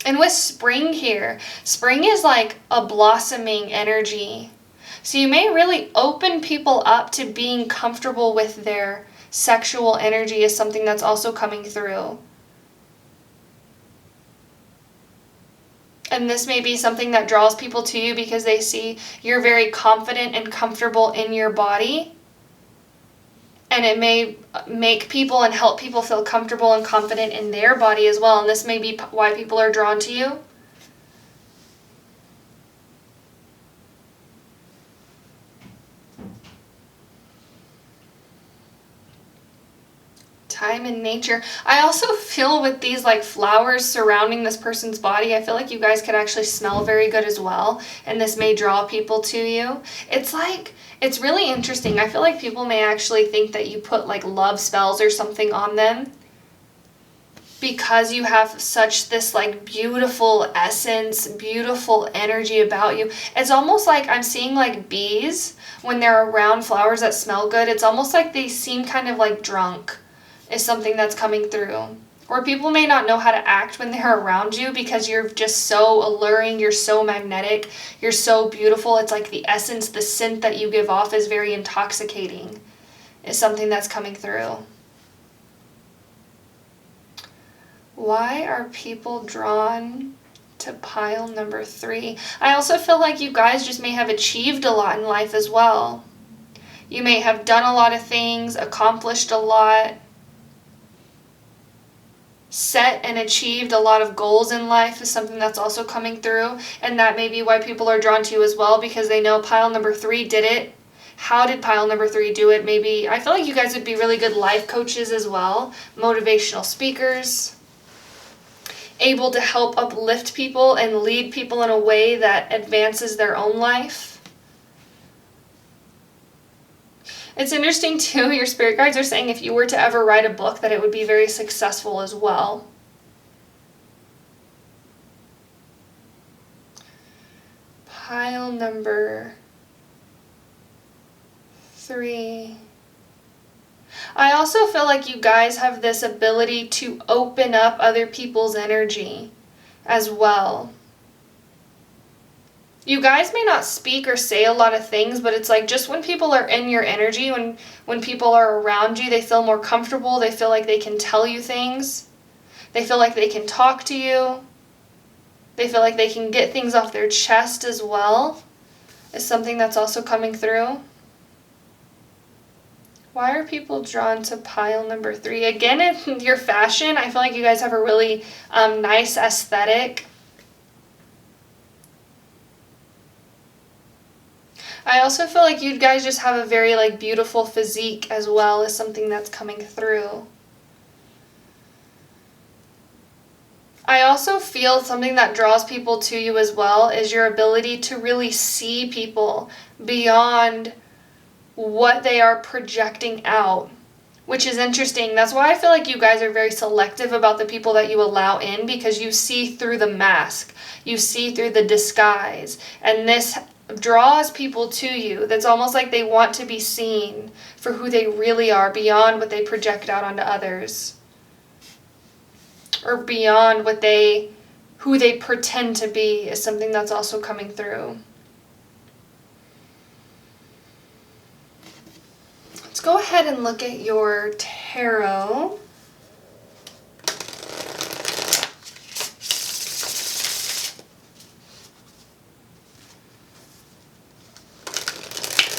And with spring here, spring is like a blossoming energy. So you may really open people up to being comfortable with their sexual energy is something that's also coming through. And this may be something that draws people to you because they see you're very confident and comfortable in your body. And it may make people and help people feel comfortable and confident in their body as well. And this may be why people are drawn to you. Time in nature. I also feel with these like flowers surrounding this person's body, I feel like you guys could actually smell very good as well. And this may draw people to you. It's really interesting. I feel like people may actually think that you put like love spells or something on them because you have such this like beautiful essence, beautiful energy about you. It's almost like I'm seeing like bees when they're around flowers that smell good. It's almost like they seem kind of like drunk is something that's coming through. Or people may not know how to act when they're around you because you're just so alluring, you're so magnetic, you're so beautiful. It's like the essence, the scent that you give off is very intoxicating, is something that's coming through. Why are people drawn to pile number 3? I also feel like you guys just may have achieved a lot in life as well. You may have done a lot of things, accomplished a lot, set and achieved a lot of goals in life is something that's also coming through. And that may be why people are drawn to you as well, because they know pile number 3 did it. How did pile number 3 do it? Maybe, I feel like you guys would be really good life coaches as well, motivational speakers, able to help uplift people and lead people in a way that advances their own life. It's interesting too, your spirit guides are saying if you were to ever write a book that it would be very successful as well. Pile number 3. I also feel like you guys have this ability to open up other people's energy as well. You guys may not speak or say a lot of things, but it's like just when people are in your energy, when people are around you, they feel more comfortable. They feel like they can tell you things. They feel like they can talk to you. They feel like they can get things off their chest as well. Is something that's also coming through. Why are people drawn to pile number 3? Again, in your fashion, I feel like you guys have a really nice aesthetic. I also feel like you guys just have a very like beautiful physique as well as something that's coming through. I also feel something that draws people to you as well is your ability to really see people beyond what they are projecting out, which is interesting. That's why I feel like you guys are very selective about the people that you allow in, because you see through the mask, you see through the disguise, and this draws people to you. That's almost like they want to be seen for who they really are beyond what they project out onto others, or beyond who they pretend to be is something that's also coming through. Let's go ahead and look at your tarot.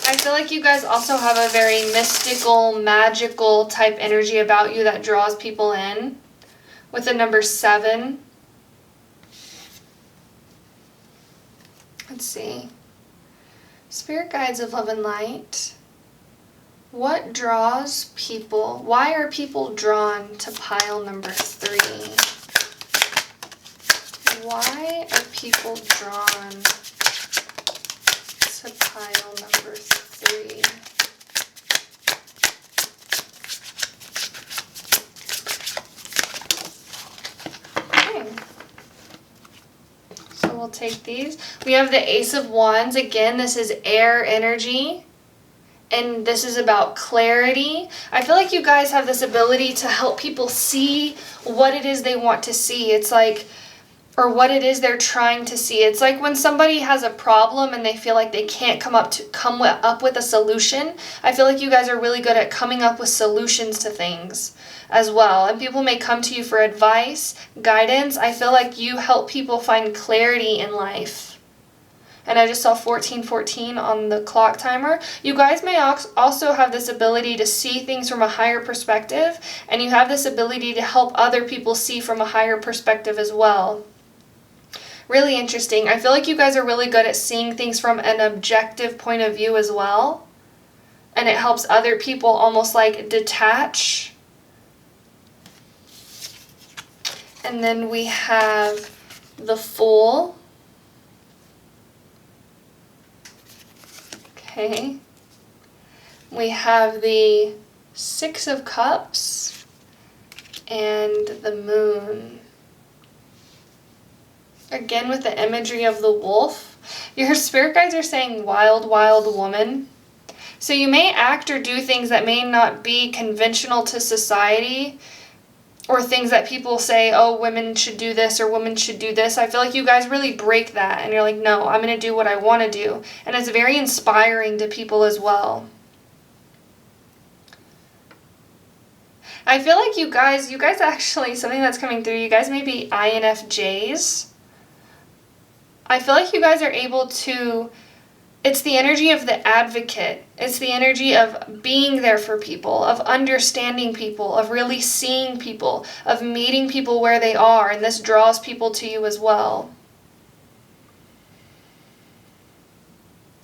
I feel like you guys also have a very mystical, magical type energy about you that draws people in with the number 7. Let's see. Spirit guides of love and light. What draws people? Why are people drawn to pile number 3? Why are people drawn to pile number 3? will take these. We have the Ace of Wands. Again, this is air energy. And this is about clarity. I feel like you guys have this ability to help people see what it is they want to see. It's like, or what it is they're trying to see. It's like when somebody has a problem and they feel like they can't come up with a solution. I feel like you guys are really good at coming up with solutions to things as well. And people may come to you for advice, guidance. I feel like you help people find clarity in life. And I just saw 1414 on the clock timer. You guys may also have this ability to see things from a higher perspective, and you have this ability to help other people see from a higher perspective as well. Really interesting. I feel like you guys are really good at seeing things from an objective point of view as well. And it helps other people almost like detach. And then we have the Fool. Okay. We have the Six of Cups and the Moon. Again with the imagery of the wolf. Your spirit guides are saying wild, wild woman. So you may act or do things that may not be conventional to society, or things that people say, oh, women should do this or women should do this. I feel like you guys really break that and you're like, no, I'm going to do what I want to do. And it's very inspiring to people as well. I feel like you guys actually, something that's coming through, you guys may be INFJs. I feel like you guys are able to, it's the energy of the advocate. It's the energy of being there for people, of understanding people, of really seeing people, of meeting people where they are, and this draws people to you as well.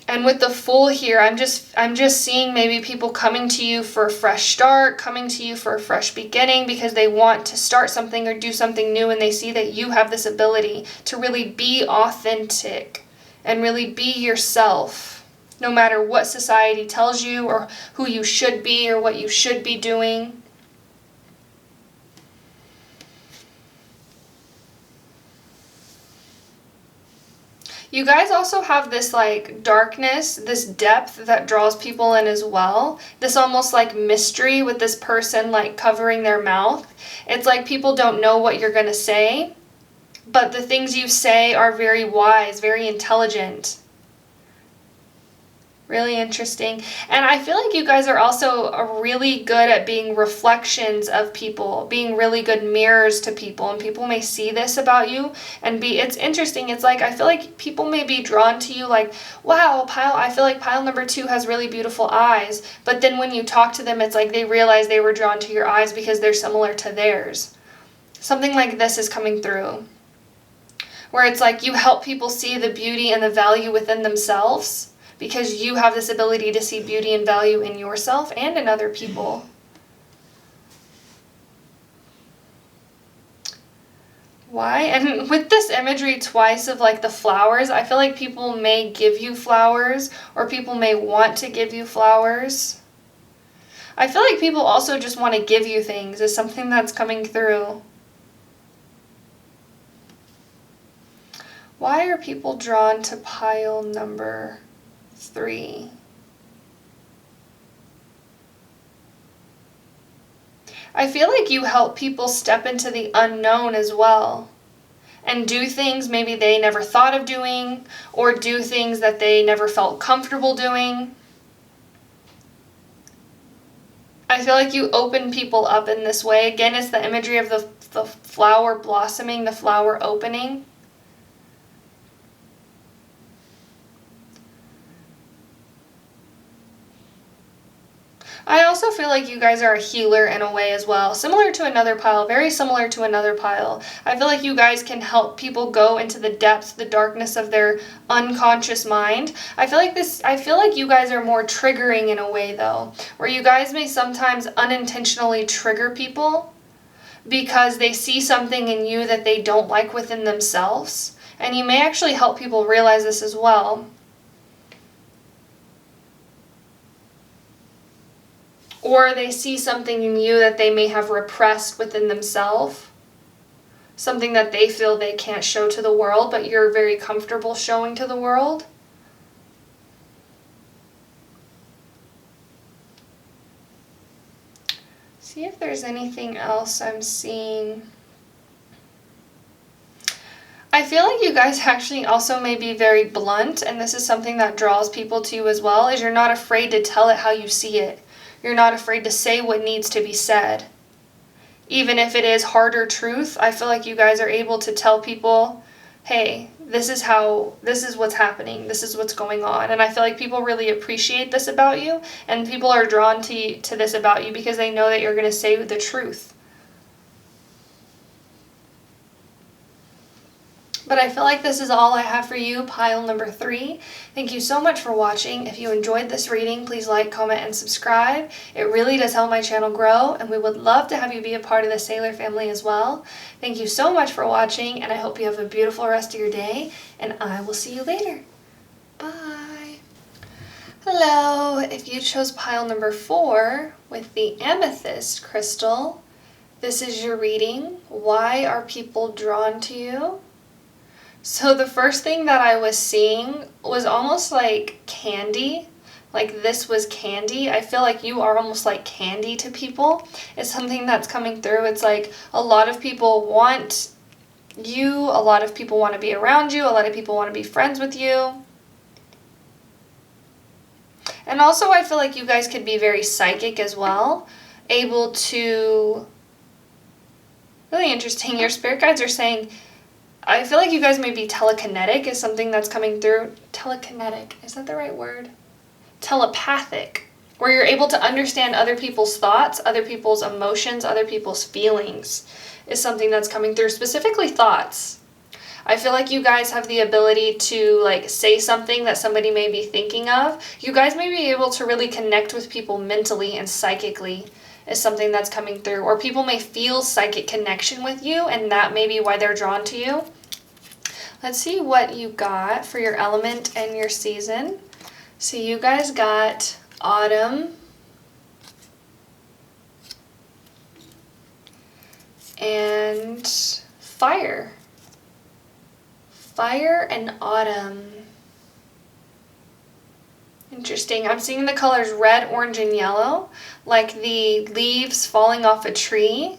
And with the Fool here, I'm just seeing maybe people coming to you for a fresh start, coming to you for a fresh beginning because they want to start something or do something new, and they see that you have this ability to really be authentic and really be yourself, no matter what society tells you or who you should be or what you should be doing. You guys also have this like darkness, this depth that draws people in as well. This almost like mystery with this person like covering their mouth. It's like people don't know what you're going to say, but the things you say are very wise, very intelligent. Really interesting. And I feel like you guys are also really good at being reflections of people, being really good mirrors to people, and people may see this about you and it's interesting. It's like, I feel like people may be drawn to you like, wow, I feel like pile number 2 has really beautiful eyes. But then when you talk to them, it's like they realize they were drawn to your eyes because they're similar to theirs. Something like this is coming through, where it's like you help people see the beauty and the value within themselves, because you have this ability to see beauty and value in yourself and in other people. Why? And with this imagery twice of like the flowers, I feel like people may give you flowers, or people may want to give you flowers. I feel like people also just want to give you things, is something that's coming through. Why are people drawn to pile number 3? I feel like you help people step into the unknown as well and do things maybe they never thought of doing, or do things that they never felt comfortable doing. I feel like you open people up in this way. Again, it's the imagery of the flower blossoming, the flower opening. I also feel like you guys are a healer in a way as well, similar to another pile, very similar to another pile. I feel like you guys can help people go into the depths, the darkness of their unconscious mind. I feel like you guys are more triggering in a way though, where you guys may sometimes unintentionally trigger people because they see something in you that they don't like within themselves, and you may actually help people realize this as well. Or they see something in you that they may have repressed within themselves. something that they feel they can't show to the world, but you're very comfortable showing to the world. See if there's anything else I'm seeing. I feel like you guys actually also may be very blunt, and this is something that draws people to you as well, is you're not afraid to tell it how you see it. You're not afraid to say what needs to be said. Even if it is harder truth, I feel like you guys are able to tell people, hey, this is what's happening, this is what's going on. And I feel like people really appreciate this about you, and people are drawn to this about you because they know that you're going to say the truth. But I feel like this is all I have for you, pile number 3. Thank you so much for watching. If you enjoyed this reading, please like, comment, and subscribe. It really does help my channel grow, and we would love to have you be a part of the Sailor family as well. Thank you so much for watching, and I hope you have a beautiful rest of your day, and I will see you later. Bye. Hello. If you chose pile number 4 with the amethyst crystal, this is your reading. Why are people drawn to you? So the first thing that I was seeing was almost like candy. Like this was candy. I feel like you are almost like candy to people. It's something that's coming through. It's like a lot of people want you. A lot of people want to be around you. A lot of people want to be friends with you. And also I feel like you guys could be very psychic as well. Able to... Really interesting. Your spirit guides are saying... I feel like you guys may be telekinetic is something that's coming through. Telekinetic, is that the right word? Telepathic, where you're able to understand other people's thoughts, other people's emotions, other people's feelings is something that's coming through, specifically thoughts. I feel like you guys have the ability to like say something that somebody may be thinking of. You guys may be able to really connect with people mentally and psychically is something that's coming through. Or people may feel psychic connection with you, and that may be why they're drawn to you. Let's see what you got for your element and your season. So you guys got autumn and fire. Fire and autumn. Interesting. I'm seeing the colors red, orange, and yellow, like the leaves falling off a tree.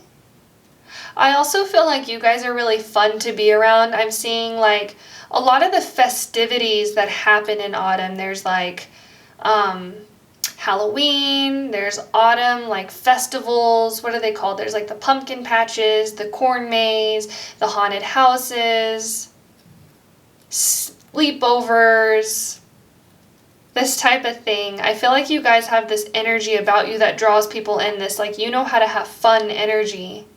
I also feel like you guys are really fun to be around. I'm seeing like a lot of the festivities that happen in autumn. There's like Halloween, there's autumn like festivals. What are they called? There's like the pumpkin patches, the corn maze, the haunted houses, sleepovers, this type of thing. I feel like you guys have this energy about you that draws people in, this like you know how to have fun energy.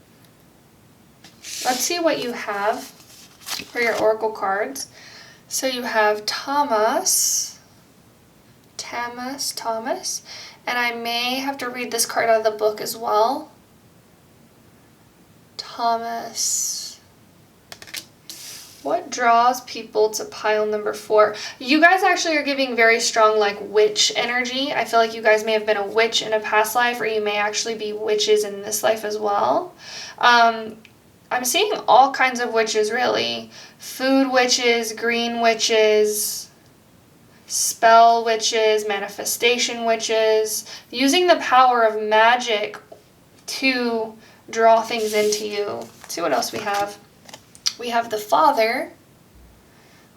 Let's see what you have for your oracle cards. So you have Thomas, and I may have to read this card out of the book as well. Thomas. What draws people to pile number 4? You guys actually are giving very strong like witch energy. I feel like you guys may have been a witch in a past life, or you may actually be witches in this life as well. I'm seeing all kinds of witches, really. Food witches, green witches, spell witches, manifestation witches, using the power of magic to draw things into you. Let's see what else we have. We have the Father,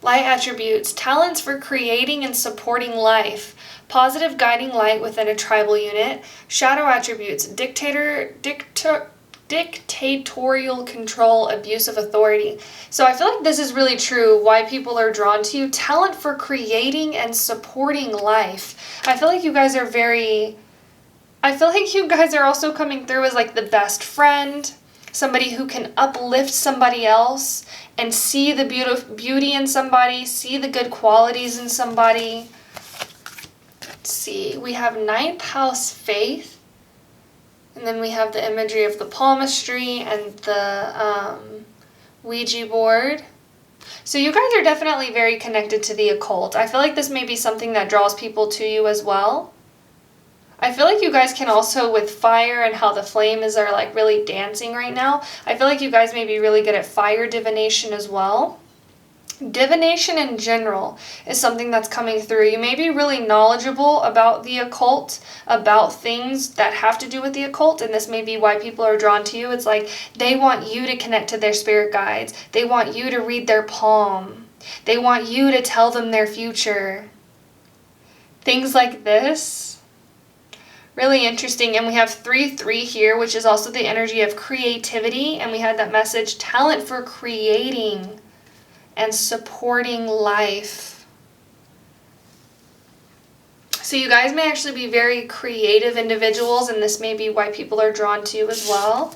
light attributes, talents for creating and supporting life, positive guiding light within a tribal unit, shadow attributes, dictatorial control, abuse of authority. So I feel like this is really true why people are drawn to you. Talent for creating and supporting life. I feel like you guys are also coming through as like the best friend, somebody who can uplift somebody else and see the beauty in somebody, see the good qualities in somebody. Let's see, we have 9th house faith. And then we have the imagery of the palmistry and the Ouija board. So you guys are definitely very connected to the occult. I feel like this may be something that draws people to you as well. I feel like you guys can also, with fire and how the flames are like really dancing right now, I feel like you guys may be really good at fire divination as well. Divination in general is something that's coming through. You may be really knowledgeable about the occult, about things that have to do with the occult, and this may be why people are drawn to you. It's like they want you to connect to their spirit guides. They want you to read their palm. They want you to tell them their future. Things like this. Really interesting. And we have 3-3 here, which is also the energy of creativity. And we had that message, talent for creating and supporting life. So you guys may actually be very creative individuals, and this may be why people are drawn to you as well.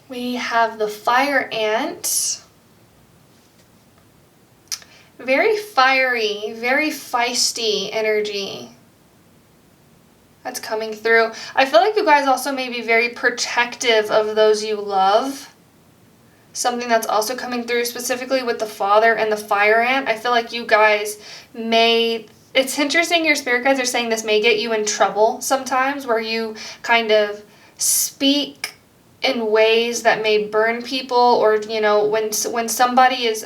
We have the fire ant. Very fiery, very feisty energy that's coming through. I feel like you guys also may be very protective of those you love. Something that's also coming through specifically with the father and the fire ant. I feel like you guys may, it's interesting, your spirit guides are saying this may get you in trouble sometimes, where you kind of speak in ways that may burn people, or, you know, when somebody is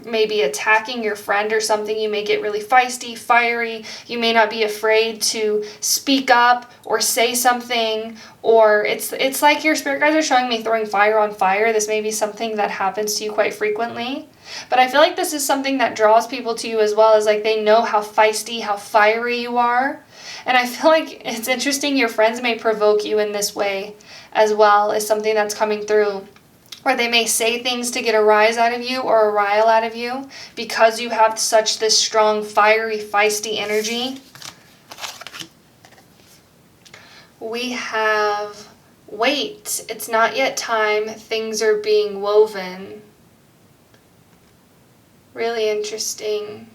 maybe attacking your friend or something, you may get really feisty, fiery. You may not be afraid to speak up or say something, or it's like your spirit guides are showing me throwing fire on fire. This may be something that happens to you quite frequently, but I feel like this is something that draws people to you as well, as like they know how feisty, how fiery you are. And I feel like it's interesting, your friends may provoke you in this way as well, as something that's coming through. Or they may say things to get a rise out of you or a rile out of you because you have such this strong, fiery, feisty energy. We have, wait, it's not yet time, things are being woven. Really interesting.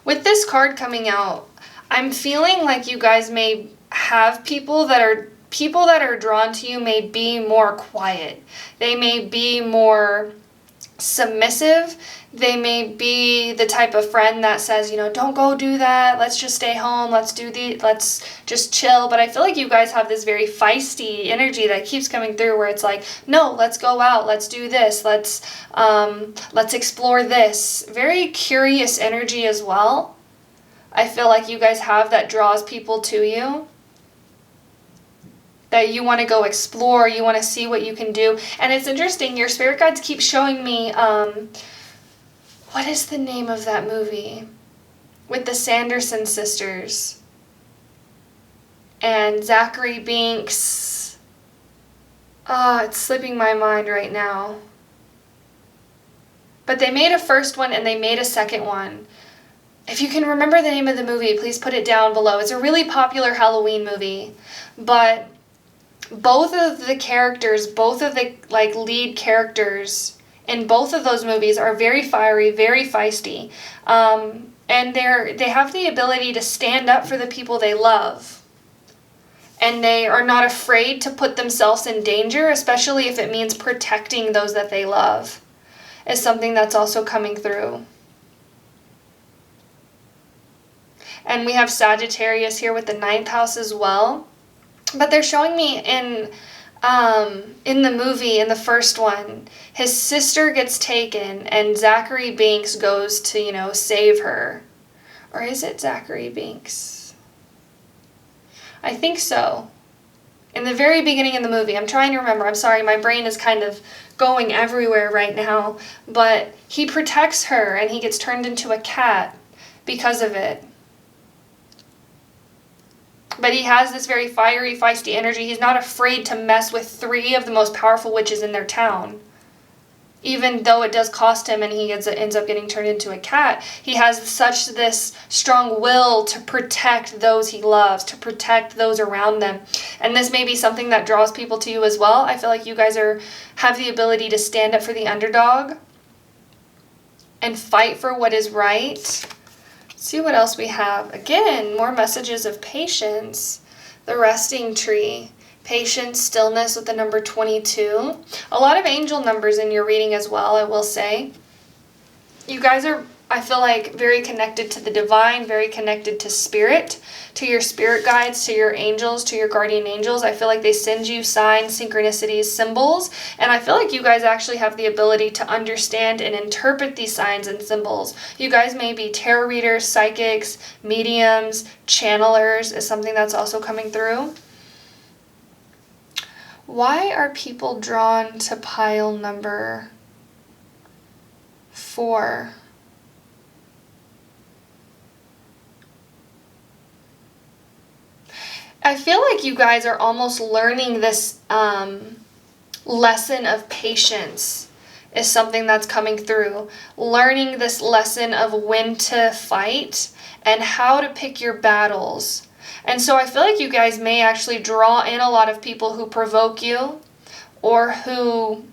With this card coming out, I'm feeling like you guys may have people that are drawn to you may be more quiet. They may be more submissive. They may be the type of friend that says, you know, don't go do that. Let's just stay home. Let's just chill. But I feel like you guys have this very feisty energy that keeps coming through, where it's like, no, let's go out. Let's do this. Let's explore this. Very curious energy as well. I feel like you guys have that draws people to you. That you want to go explore, you want to see what you can do. And it's interesting, your spirit guides keep showing me, what is the name of that movie? With the Sanderson sisters. And Zachary Binks. It's slipping my mind right now. But they made a first one and they made a second one. If you can remember the name of the movie, please put it down below. It's a really popular Halloween movie. But both of the characters, both of the lead characters in both of those movies are very fiery, very feisty. And they have the ability to stand up for the people they love. And they are not afraid to put themselves in danger, especially if it means protecting those that they love, is something that's also coming through. And we have Sagittarius here with the 9th house as well. But they're showing me in the movie, in the first one, his sister gets taken and Zachary Binks goes to, you know, save her. Or is it Zachary Binks? I think so. In the very beginning of the movie, I'm trying to remember. I'm sorry, my brain is kind of going everywhere right now. But he protects her and he gets turned into a cat because of it. But he has this very fiery, feisty energy. He's not afraid to mess with 3 of the most powerful witches in their town. Even though it does cost him and he ends up getting turned into a cat, he has such this strong will to protect those he loves, to protect those around them. And this may be something that draws people to you as well. I feel like you guys have the ability to stand up for the underdog and fight for what is right. Let's see what else we have. Again, more messages of patience. The resting tree. patience, stillness with the number 22. A lot of angel numbers in your reading as well, I will say. You guys are, I feel like, very connected to the divine, very connected to spirit, to your spirit guides, to your angels, to your guardian angels. I feel like they send you signs, synchronicities, symbols, and I feel like you guys actually have the ability to understand and interpret these signs and symbols. You guys may be tarot readers, psychics, mediums, channelers is something that's also coming through. Why are people drawn to pile number 4? I feel like you guys are almost learning this lesson of patience is something that's coming through. Learning this lesson of when to fight and how to pick your battles. And so I feel like you guys may actually draw in a lot of people who provoke you or who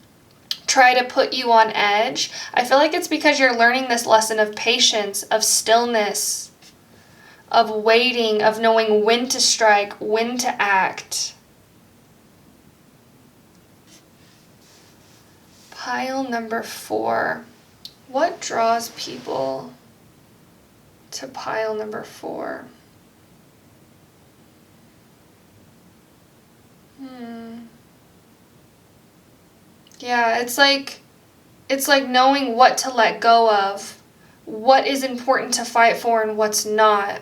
try to put you on edge. I feel like it's because you're learning this lesson of patience, of stillness, of waiting, of knowing when to strike, when to act. Pile number 4. What draws people to pile number 4? Yeah, it's like knowing what to let go of, what is important to fight for and what's not.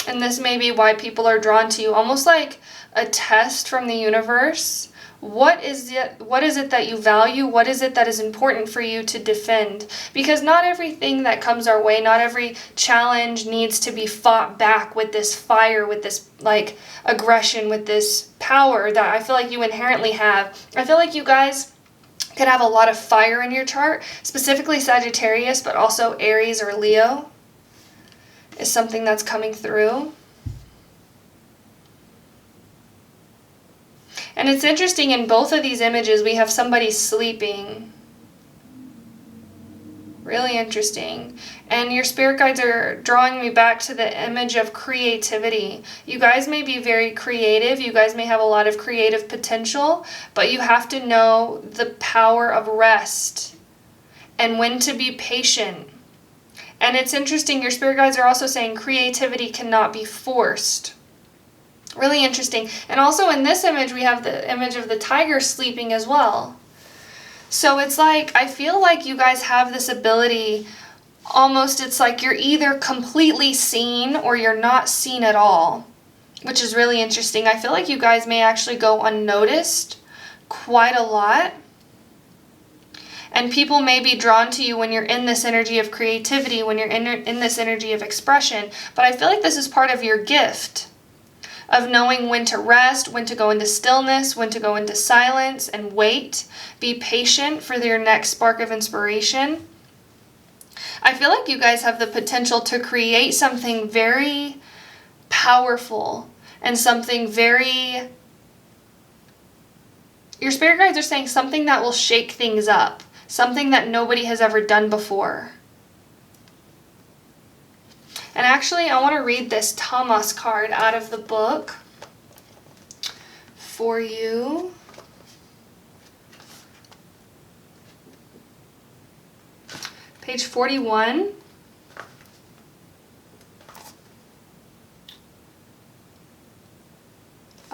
And this may be why people are drawn to you, almost like a test from the universe. What is it that you value? What is it that is important for you to defend? Because not everything that comes our way, not every challenge needs to be fought back with this fire, with this like aggression, with this power that I feel like you inherently have. I feel like you guys could have a lot of fire in your chart, specifically Sagittarius, but also Aries or Leo is something that's coming through. And it's interesting, in both of these images, we have somebody sleeping. Really interesting. And your spirit guides are drawing me back to the image of creativity. You guys may be very creative. You guys may have a lot of creative potential, but you have to know the power of rest and when to be patient. And it's interesting, your spirit guides are also saying creativity cannot be forced. Really interesting. And also in this image, we have the image of the tiger sleeping as well. So it's like, I feel like you guys have this ability, almost it's like you're either completely seen or you're not seen at all, which is really interesting. I feel like you guys may actually go unnoticed quite a lot. And people may be drawn to you when you're in this energy of creativity, when you're in this energy of expression. But I feel like this is part of your gift of knowing when to rest, when to go into stillness, when to go into silence and wait. Be patient for your next spark of inspiration. I feel like you guys have the potential to create something very powerful and something very... Your spirit guides are saying something that will shake things up. Something that nobody has ever done before. And actually, I want to read this Thomas card out of the book for you. Page 41.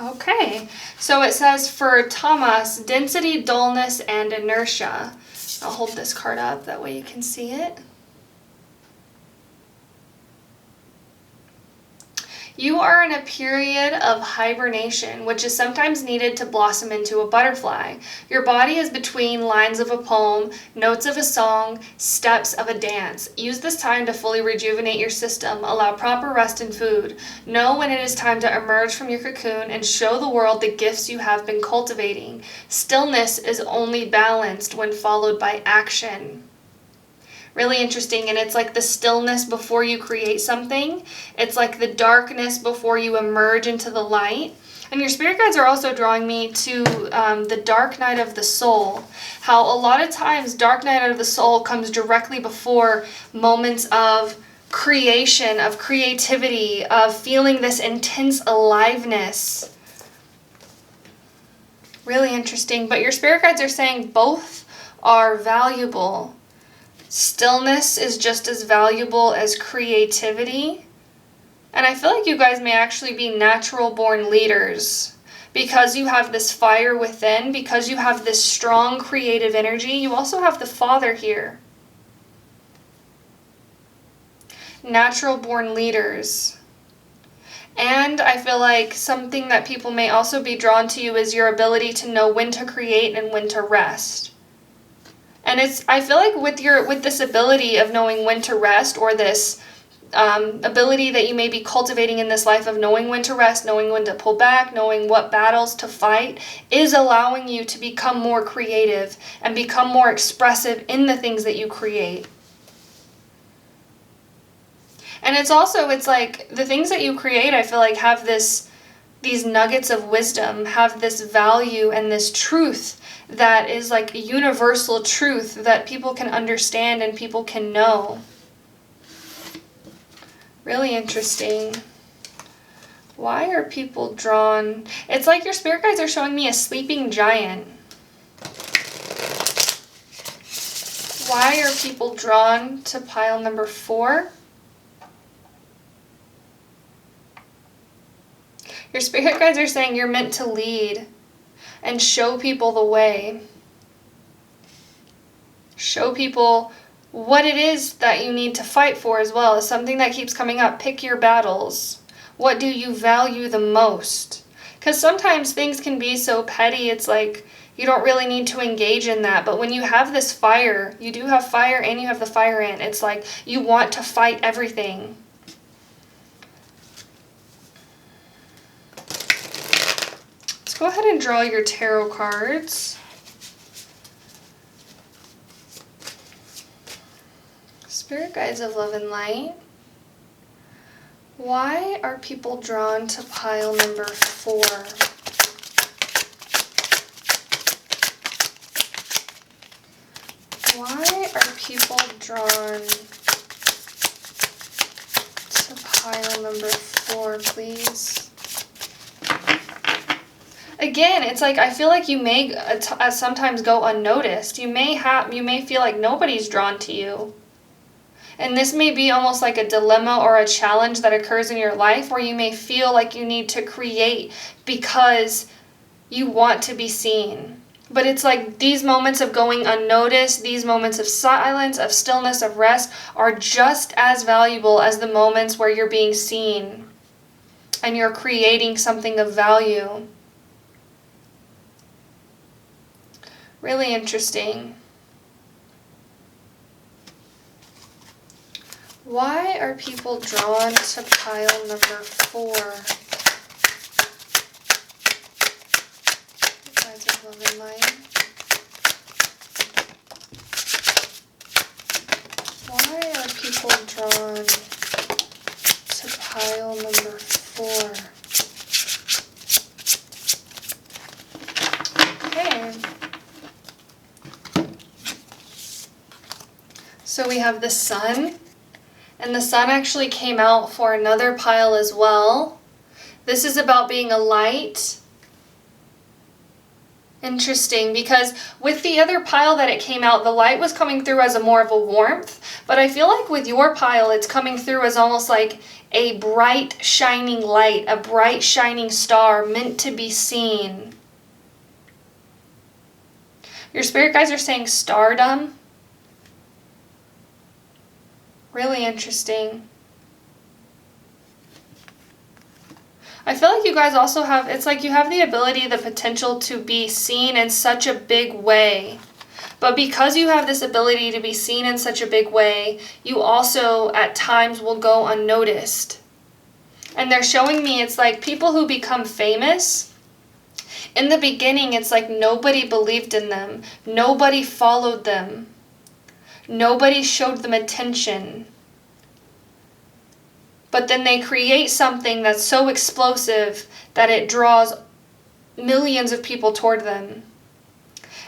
Okay, so it says for Thomas, density, dullness, and inertia. I'll hold this card up, that way you can see it. You are in a period of hibernation, which is sometimes needed to blossom into a butterfly. Your body is between lines of a poem, notes of a song, steps of a dance. Use this time to fully rejuvenate your system. Allow proper rest and food. Know when it is time to emerge from your cocoon and show the world the gifts you have been cultivating. Stillness is only balanced when followed by action. Really interesting, and it's like the stillness before you create something. It's like the darkness before you emerge into the light. And your spirit guides are also drawing me to the dark night of the soul. How a lot of times dark night of the soul comes directly before moments of creation, of creativity, of feeling this intense aliveness. Really interesting. But your spirit guides are saying both are valuable. Stillness is just as valuable as creativity. And I feel like you guys may actually be natural born leaders. Because you have this fire within, because you have this strong creative energy, you also have the Father here. Natural born leaders. And I feel like something that people may also be drawn to you is your ability to know when to create and when to rest. And I feel like with this ability of knowing when to rest, or this ability that you may be cultivating in this life of knowing when to rest, knowing when to pull back, knowing what battles to fight, is allowing you to become more creative and become more expressive in the things that you create. And it's like the things that you create, I feel like have these nuggets of wisdom, have this value and this truth that is like a universal truth that people can understand and people can know. Really interesting. Why are people drawn? It's like your spirit guides are showing me a sleeping giant. Why are people drawn to pile number 4? Your spirit guides are saying you're meant to lead and show people the way. Show people what it is that you need to fight for as well. Is something that keeps coming up. Pick your battles. What do you value the most? Because sometimes things can be so petty, it's like you don't really need to engage in that. But when you have this fire, you do have fire and you have the fire in. It's like you want to fight everything. Let's go ahead and draw your tarot cards. Spirit guides of love and light. Why are people drawn to pile number 4? Why are people drawn to pile number 4, please? Again, it's like I feel like you may sometimes go unnoticed. You may feel like nobody's drawn to you. And this may be almost like a dilemma or a challenge that occurs in your life where you may feel like you need to create because you want to be seen. But it's like these moments of going unnoticed, these moments of silence, of stillness, of rest are just as valuable as the moments where you're being seen and you're creating something of value. Really interesting. Why are people drawn to pile number 4? Guides of love and light. Why are people drawn to pile number 4? Okay. So we have the sun. And the sun actually came out for another pile as well. This is about being a light. Interesting, because with the other pile that it came out, the light was coming through as more of a warmth. But I feel like with your pile, it's coming through as almost like a bright, shining light, a bright, shining star meant to be seen. Your spirit guides are saying stardom. Really interesting. I feel like you guys also have, it's like you have the ability, the potential to be seen in such a big way. But because you have this ability to be seen in such a big way, you also at times will go unnoticed. And they're showing me it's like people who become famous, in the beginning it's like nobody believed in them. Nobody followed them. Nobody showed them attention. But then they create something that's so explosive that it draws millions of people toward them.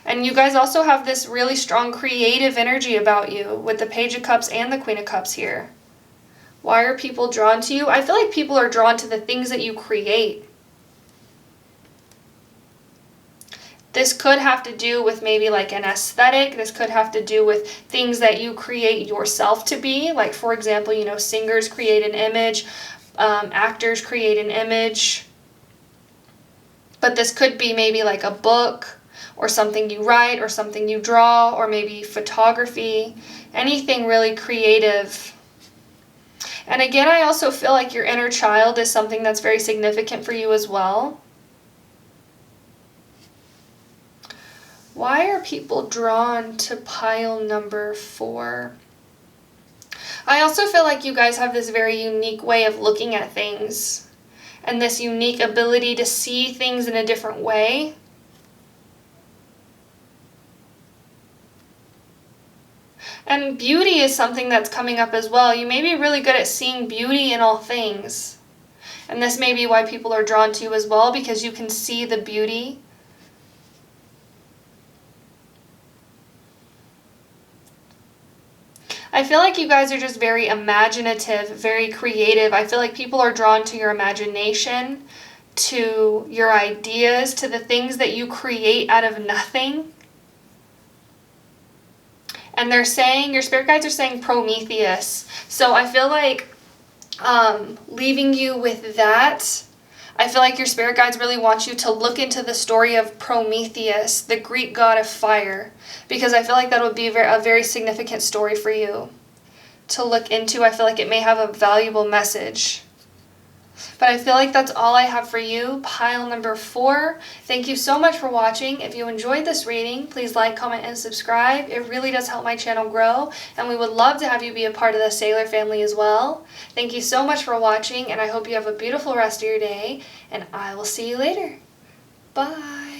And you guys also have this really strong creative energy about you with the Page of Cups and the Queen of Cups here. Why are people drawn to you? I feel like people are drawn to the things that you create. This could have to do with maybe like an aesthetic. This could have to do with things that you create yourself to be. Like, for example, you know, singers create an image, actors create an image. But this could be maybe like a book, or something you write, or something you draw, or maybe photography, anything really creative. And again, I also feel like your inner child is something that's very significant for you as well. Why are people drawn to pile number 4? I also feel like you guys have this very unique way of looking at things, and this unique ability to see things in a different way. And beauty is something that's coming up as well. You may be really good at seeing beauty in all things. And this may be why people are drawn to you as well, because you can see the beauty. I feel like you guys are just very imaginative, very creative. I feel like people are drawn to your imagination, to your ideas, to the things that you create out of nothing. And they're saying, your spirit guides are saying Prometheus. So I feel like leaving you with that, I feel like your spirit guides really want you to look into the story of Prometheus, the Greek god of fire, because I feel like that would be a very significant story for you to look into. I feel like it may have a valuable message. But I feel like that's all I have for you, pile number 4. Thank you so much for watching. If you enjoyed this reading, please like, comment, and subscribe. It really does help my channel grow, and we would love to have you be a part of the Sailor family as well. Thank you so much for watching, and I hope you have a beautiful rest of your day, and I will see you later. Bye.